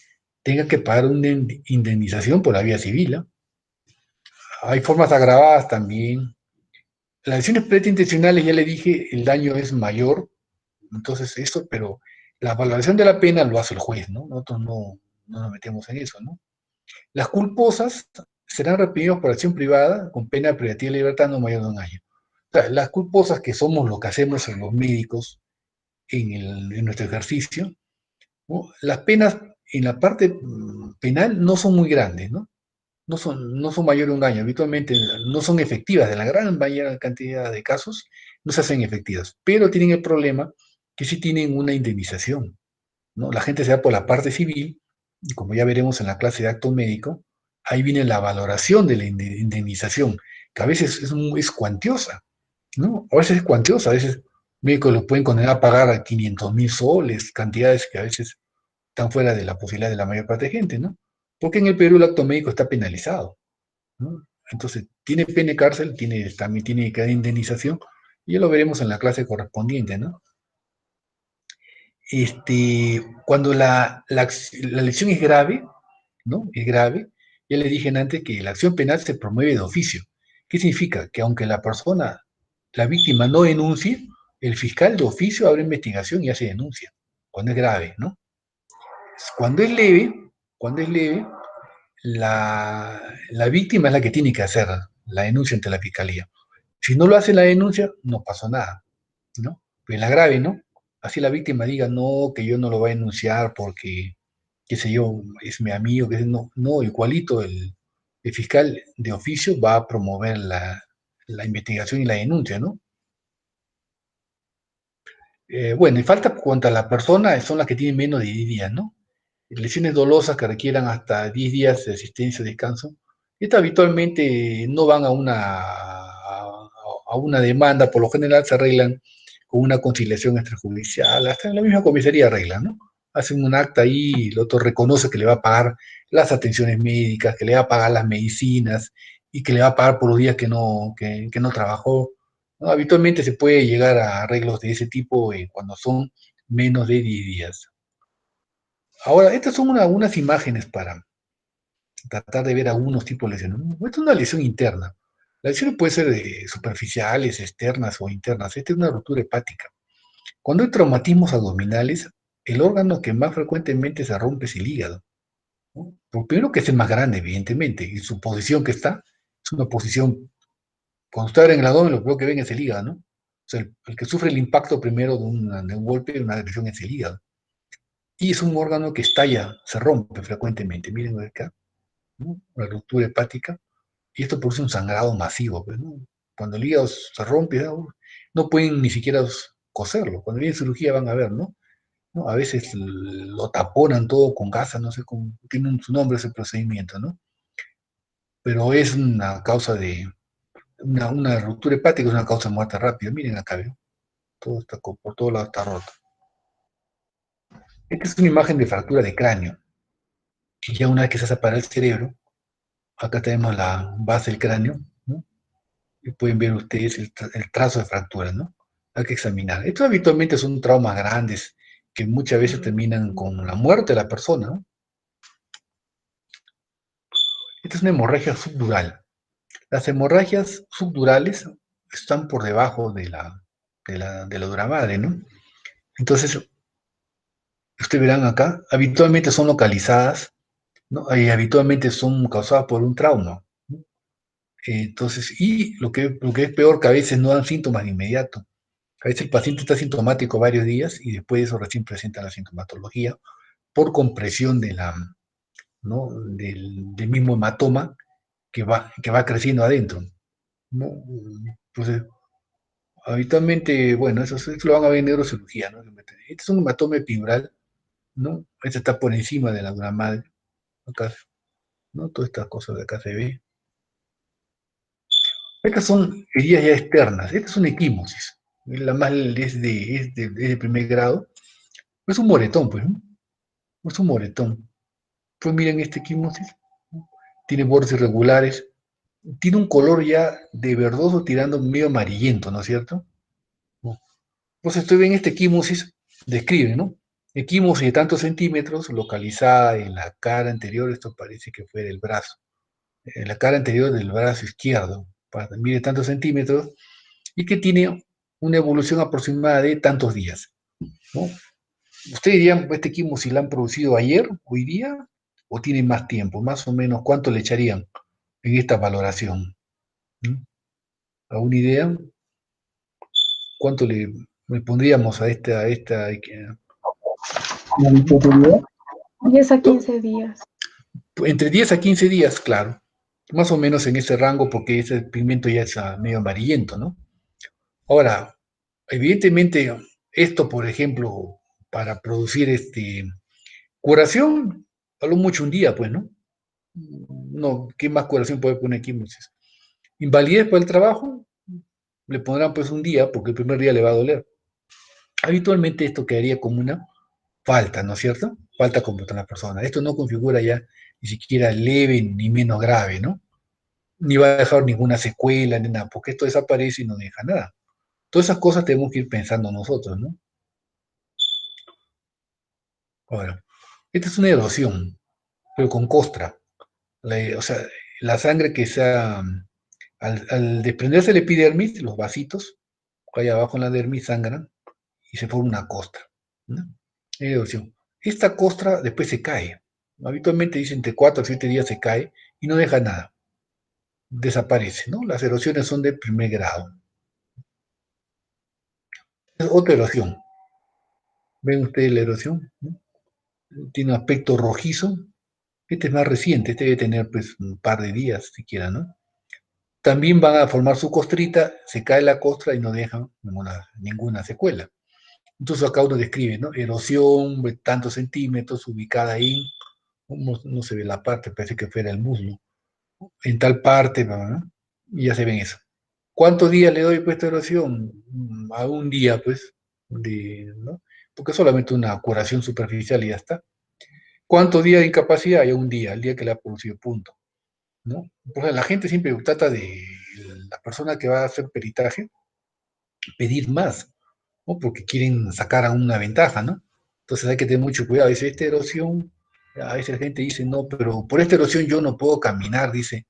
tenga que pagar una indemnización por la vía civil, ¿no? Hay formas agravadas también. Las lesiones preterintencionales, ya le dije, el daño es mayor, entonces eso, pero la valoración de la pena lo hace el juez, ¿no? Nosotros no nos metemos en eso, ¿no? Las culposas serán reprimidas por acción privada con pena privativa de libertad no mayor de 1 año. O sea, las culposas, que somos lo que hacemos en los médicos en nuestro ejercicio, ¿no? Las penas en la parte penal no son muy grandes, ¿no? No son mayor de un año, habitualmente no son efectivas, de la gran mayor cantidad de casos no se hacen efectivas, pero tienen el problema que sí tienen una indemnización, ¿no? La gente se va por la parte civil, y como ya veremos en la clase de acto médico, ahí viene la valoración de la indemnización, que a veces es cuantiosa, ¿no? A veces es cuantiosa, a veces médicos lo pueden condenar a pagar a 500.000 soles, cantidades que a veces están fuera de la posibilidad de la mayor parte de gente, ¿no? Porque en el Perú el acto médico está penalizado, ¿no? Entonces, tiene pena de cárcel, también tiene que dar indemnización, y ya lo veremos en la clase correspondiente, ¿no? Cuando la lesión es grave, ¿no? Es grave, ya le dije antes que la acción penal se promueve de oficio. ¿Qué significa? Que aunque la víctima no denuncie, el fiscal de oficio abre investigación y hace denuncia, cuando es grave, ¿no? Cuando es leve, cuando es leve, la víctima es la que tiene que hacer la denuncia ante la fiscalía. Si no lo hace la denuncia, no pasó nada, ¿no? Pero en la grave, ¿no? Así la víctima diga, no, que yo no lo voy a denunciar porque, qué sé yo, es mi amigo, que no, no, igualito el fiscal de oficio va a promover la investigación y la denuncia, ¿no? Bueno, y falta contra la persona son las que tienen menos de 10 días, ¿no? Lesiones dolosas que requieran hasta 10 días de asistencia o descanso. Estas habitualmente no van a una demanda, por lo general se arreglan con una conciliación extrajudicial, hasta en la misma comisaría arreglan, ¿no? Hacen un acta ahí, y el otro reconoce que le va a pagar las atenciones médicas, que le va a pagar las medicinas y que le va a pagar por los días que no trabajó, ¿no? Habitualmente se puede llegar a arreglos de ese tipo cuando son menos de 10 días. Ahora, estas son algunas imágenes para tratar de ver algunos tipos de lesiones. Esta es una lesión interna. Las lesiones pueden ser superficiales, externas o internas. Esta es una ruptura hepática. Cuando hay traumatismos abdominales, el órgano que más frecuentemente se rompe es el hígado, ¿no? Por primero que es el más grande, evidentemente, y su posición que está es una posición, cuando usted abre en el abdomen, lo primero que ven es el hígado, ¿no? O sea, el que sufre el impacto primero de un golpe, de una agresión, es el hígado. Y es un órgano que estalla, se rompe frecuentemente. Miren acá, ¿no? La ruptura hepática, y esto produce un sangrado masivo, pues, ¿no? Cuando el hígado se rompe, no pueden ni siquiera coserlo. Cuando viene cirugía van a ver, ¿no? ¿No? A veces lo taponan todo con gasa, no sé cómo, tiene su nombre ese procedimiento, ¿no? Pero es una causa una ruptura hepática, es una causa de muerte rápida. Miren acá, ¿ven? Todo está, por todo lado está roto. Esta es una imagen de fractura de cráneo. Y ya una vez que se separa el cerebro, acá tenemos la base del cráneo, ¿no? Y pueden ver ustedes el trazo de fractura, ¿no? Hay que examinar. Estos habitualmente son traumas grandes que muchas veces terminan con la muerte de la persona, ¿no? Esta es una hemorragia subdural. Las hemorragias subdurales están por debajo de la dura madre, ¿no? Entonces, ustedes verán acá, habitualmente son localizadas, ¿no? Y habitualmente son causadas por un trauma, ¿no? Entonces, y lo que es peor, que a veces no dan síntomas de inmediato. A veces el paciente está sintomático varios días y después de eso recién presenta la sintomatología por compresión ¿no? del mismo hematoma que va creciendo adentro, ¿no? Entonces, habitualmente, bueno, eso lo van a ver en neurocirugía, ¿no? Este es un hematoma epidural, ¿no? Este está por encima de la dura madre, acá, ¿no? Todas estas cosas de acá se ve. Estas son heridas ya externas, esta es una equimosis. La más es de primer grado, es un moretón, pues, ¿no? Es un moretón. Pues miren este equimosis, ¿no? Tiene bordes irregulares, tiene un color ya de verdoso tirando medio amarillento, ¿no es cierto? Pues estoy en este equimosis, describe, ¿no? Equimosis de tantos centímetros, localizada en la cara anterior, esto parece que fue del brazo, en la cara anterior del brazo izquierdo, mide tantos centímetros, y que tiene una evolución aproximada de tantos días, ¿no? ¿Ustedes dirían, este equimosis la han producido ayer, hoy día, o tiene más tiempo? Más o menos, ¿cuánto le echarían en esta valoración? ¿Mm? ¿Alguna idea? ¿Cuánto le pondríamos a esta La auditoría, 10 a ¿no? 15 días. Entre 10 a 15 días, claro. Más o menos en ese rango, porque ese pigmento ya es medio amarillento, ¿no? Ahora, evidentemente, esto, por ejemplo, para producir curación, a lo mucho un día, pues, ¿no? No, ¿qué más curación puede poner aquí, Moisés? Invalidez por el trabajo, le pondrán pues un día, porque el primer día le va a doler. Habitualmente esto quedaría como una falta, ¿no es cierto? Falta como la persona. Esto no configura ya ni siquiera leve ni menos grave, ¿no? Ni va a dejar ninguna secuela, ni nada, porque esto desaparece y no deja nada. Todas esas cosas tenemos que ir pensando nosotros, ¿no? Ahora, esta es una erosión, pero con costra. O sea, la sangre que sea, al desprenderse el epidermis, los vasitos, que hay abajo en la dermis sangran y se forma una costra, ¿no? Erosión. Esta costra después se cae. Habitualmente dicen entre 4 o 7 días se cae y no deja nada. Desaparece, ¿no? Las erosiones son de primer grado. Es otra erosión. ¿Ven ustedes la erosión? ¿No? Tiene un aspecto rojizo. Este es más reciente, este debe tener pues un par de días siquiera, ¿no? También van a formar su costrita, se cae la costra y no dejan ninguna secuela. Entonces acá uno describe, ¿no? Erosión de tantos centímetros ubicada ahí, no se ve la parte, parece que fuera el muslo, en tal parte, ¿no? Y ya se ven eso. ¿Cuántos días le doy pues esta erosión? A un día, pues, ¿no? Porque es solamente una curación superficial y ya está. ¿Cuántos días de incapacidad? Ya un día, el día que le ha producido, punto, ¿no? Pues la gente siempre trata de, la persona que va a hacer peritaje, pedir más, ¿no? Porque quieren sacar a una ventaja, ¿no? Entonces hay que tener mucho cuidado. Dice, esta erosión, a veces la gente dice, no, pero por esta erosión yo no puedo caminar, dice,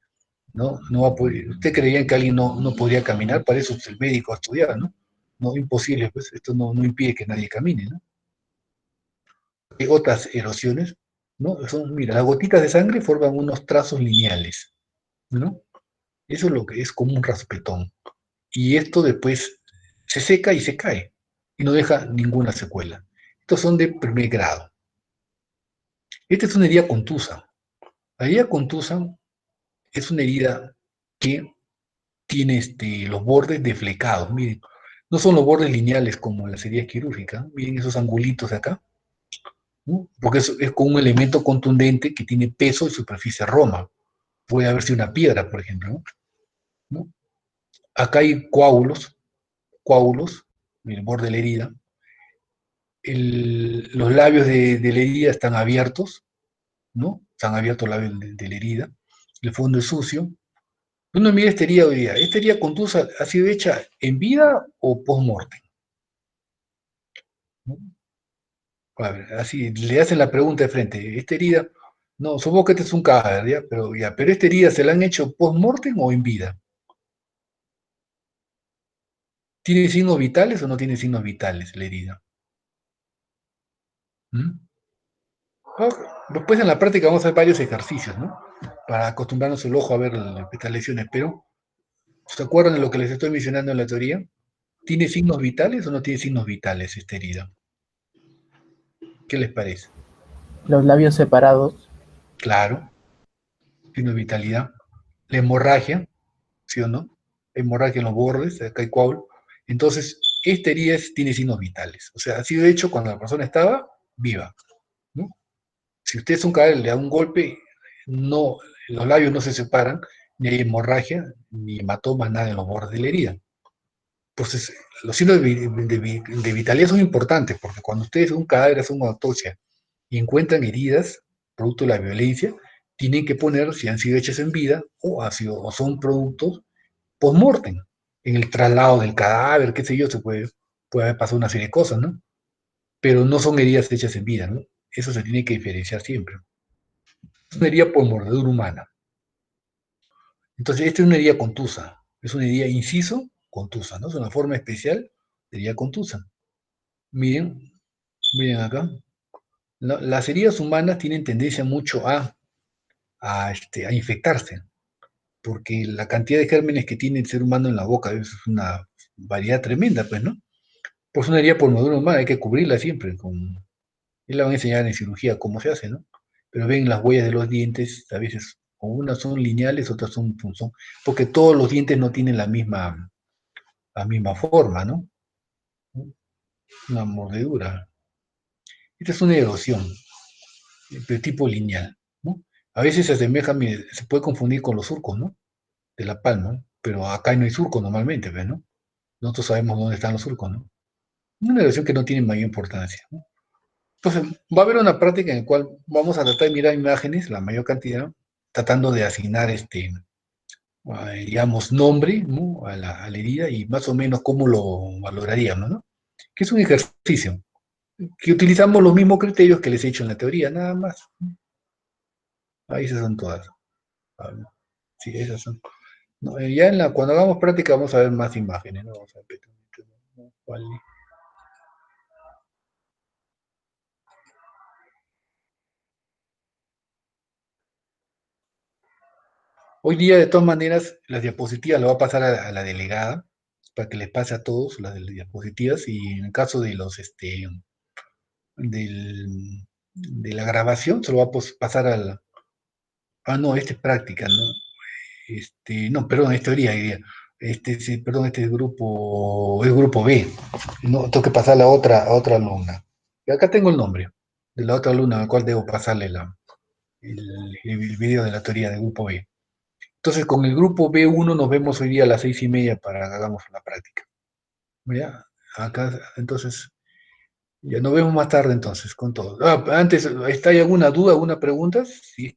¿no? No va a poder. ¿Usted creía que alguien no podría caminar? Para eso el médico ha estudiado, ¿no? No, imposible, pues esto no impide que nadie camine, ¿no? Hay otras erosiones, ¿no? Son, mira, las gotitas de sangre forman unos trazos lineales, ¿no? Eso es lo que es como un raspetón. Y esto después se seca y se cae y no deja ninguna secuela. Estos son de primer grado. Esta es una herida contusa. La herida contusa es una herida que tiene los bordes deflecados. Miren, no son los bordes lineales como las heridas quirúrgicas. Miren esos angulitos de acá, ¿no? Porque es con un elemento contundente que tiene peso y superficie roma. Puede haberse una piedra, por ejemplo, ¿no? Acá hay coágulos, en el borde de la herida. Los labios de la herida están abiertos, ¿no? Están abiertos los labios de la herida. El fondo es sucio. Uno mira esta herida hoy día. ¿Esta herida contusa ha sido hecha en vida o post-mortem? ¿No? A ver, así le hacen la pregunta de frente. ¿Esta herida? No, supongo que este es un cadáver, ¿ya? Pero esta herida se la han hecho post-mortem o en vida. ¿Tiene signos vitales o no tiene signos vitales la herida? ¿Mm? Después en la práctica vamos a hacer varios ejercicios, ¿no? Para acostumbrarnos el ojo a ver estas lesiones, pero ¿se acuerdan de lo que les estoy mencionando en la teoría? ¿Tiene signos vitales o no tiene signos vitales esta herida? ¿Qué les parece? Los labios separados. Claro, signo de vitalidad. La hemorragia, ¿sí o no? Hemorragia en los bordes, acá hay coágulo. Entonces, esta herida tiene signos vitales. O sea, ha sido hecho cuando la persona estaba viva, ¿no? Si usted es un cadáver, le da un golpe, no, los labios no se separan, ni hay hemorragia, ni hematomas, nada en los bordes de la herida. Entonces, los signos de vitalidad son importantes, porque cuando ustedes un cadáver hacen una autopsia y encuentran heridas producto de la violencia, tienen que poner si han sido hechas en vida o son productos post-mortem, en el traslado del cadáver, qué sé yo, puede haber pasado una serie de cosas, ¿no? Pero no son heridas hechas en vida, ¿no? Eso se tiene que diferenciar siempre. Es una herida por mordedura humana. Entonces, esta es una herida contusa, es una herida inciso contusa, ¿no? Es una forma especial de herida contusa. Miren, miren acá. Las heridas humanas tienen tendencia mucho a infectarse, porque la cantidad de gérmenes que tiene el ser humano en la boca es una variedad tremenda, pues, ¿no? Pues una herida por mordedura humana hay que cubrirla siempre y le van a enseñar en cirugía cómo se hace, ¿no? Pero ven las huellas de los dientes, a veces, o unas son lineales, otras son, porque todos los dientes no tienen la misma forma, ¿no? Una mordedura. Esta es una erosión de tipo lineal, ¿no? A veces se asemeja, mire, se puede confundir con los surcos, ¿no? De la palma, pero acá no hay surco normalmente, ¿ves, no? Nosotros sabemos dónde están los surcos, ¿no? Una erosión que no tiene mayor importancia, ¿no? Entonces, va a haber una práctica en la cual vamos a tratar de mirar imágenes, la mayor cantidad, tratando de asignar digamos, nombre, ¿no? a la herida y más o menos cómo lo valoraríamos, ¿no? Que es un ejercicio, que utilizamos los mismos criterios que les he hecho en la teoría, nada más. Ahí esas son todas. Ah, sí, esas son. No, ya cuando hagamos práctica vamos a ver más imágenes, ¿no? Vamos a ver, ¿no? Hoy día, de todas maneras, las diapositivas lo va a pasar a la delegada para que les pase a todos las diapositivas y en el caso de de la grabación se lo va a pasar al. Ah, no, este es práctica, ¿no? No, perdón, es teoría hoy día. Sí, perdón, este es grupo B. No, tengo que pasar a otra alumna. Y acá tengo el nombre de la otra alumna al cual debo pasarle el video de la teoría del grupo B. Entonces, con el grupo B1 nos vemos hoy día a las 6:30 para que hagamos una práctica. ¿Ya? Acá, entonces, ya nos vemos más tarde entonces, con todo. Antes, ¿está hay alguna duda, alguna pregunta? Si es que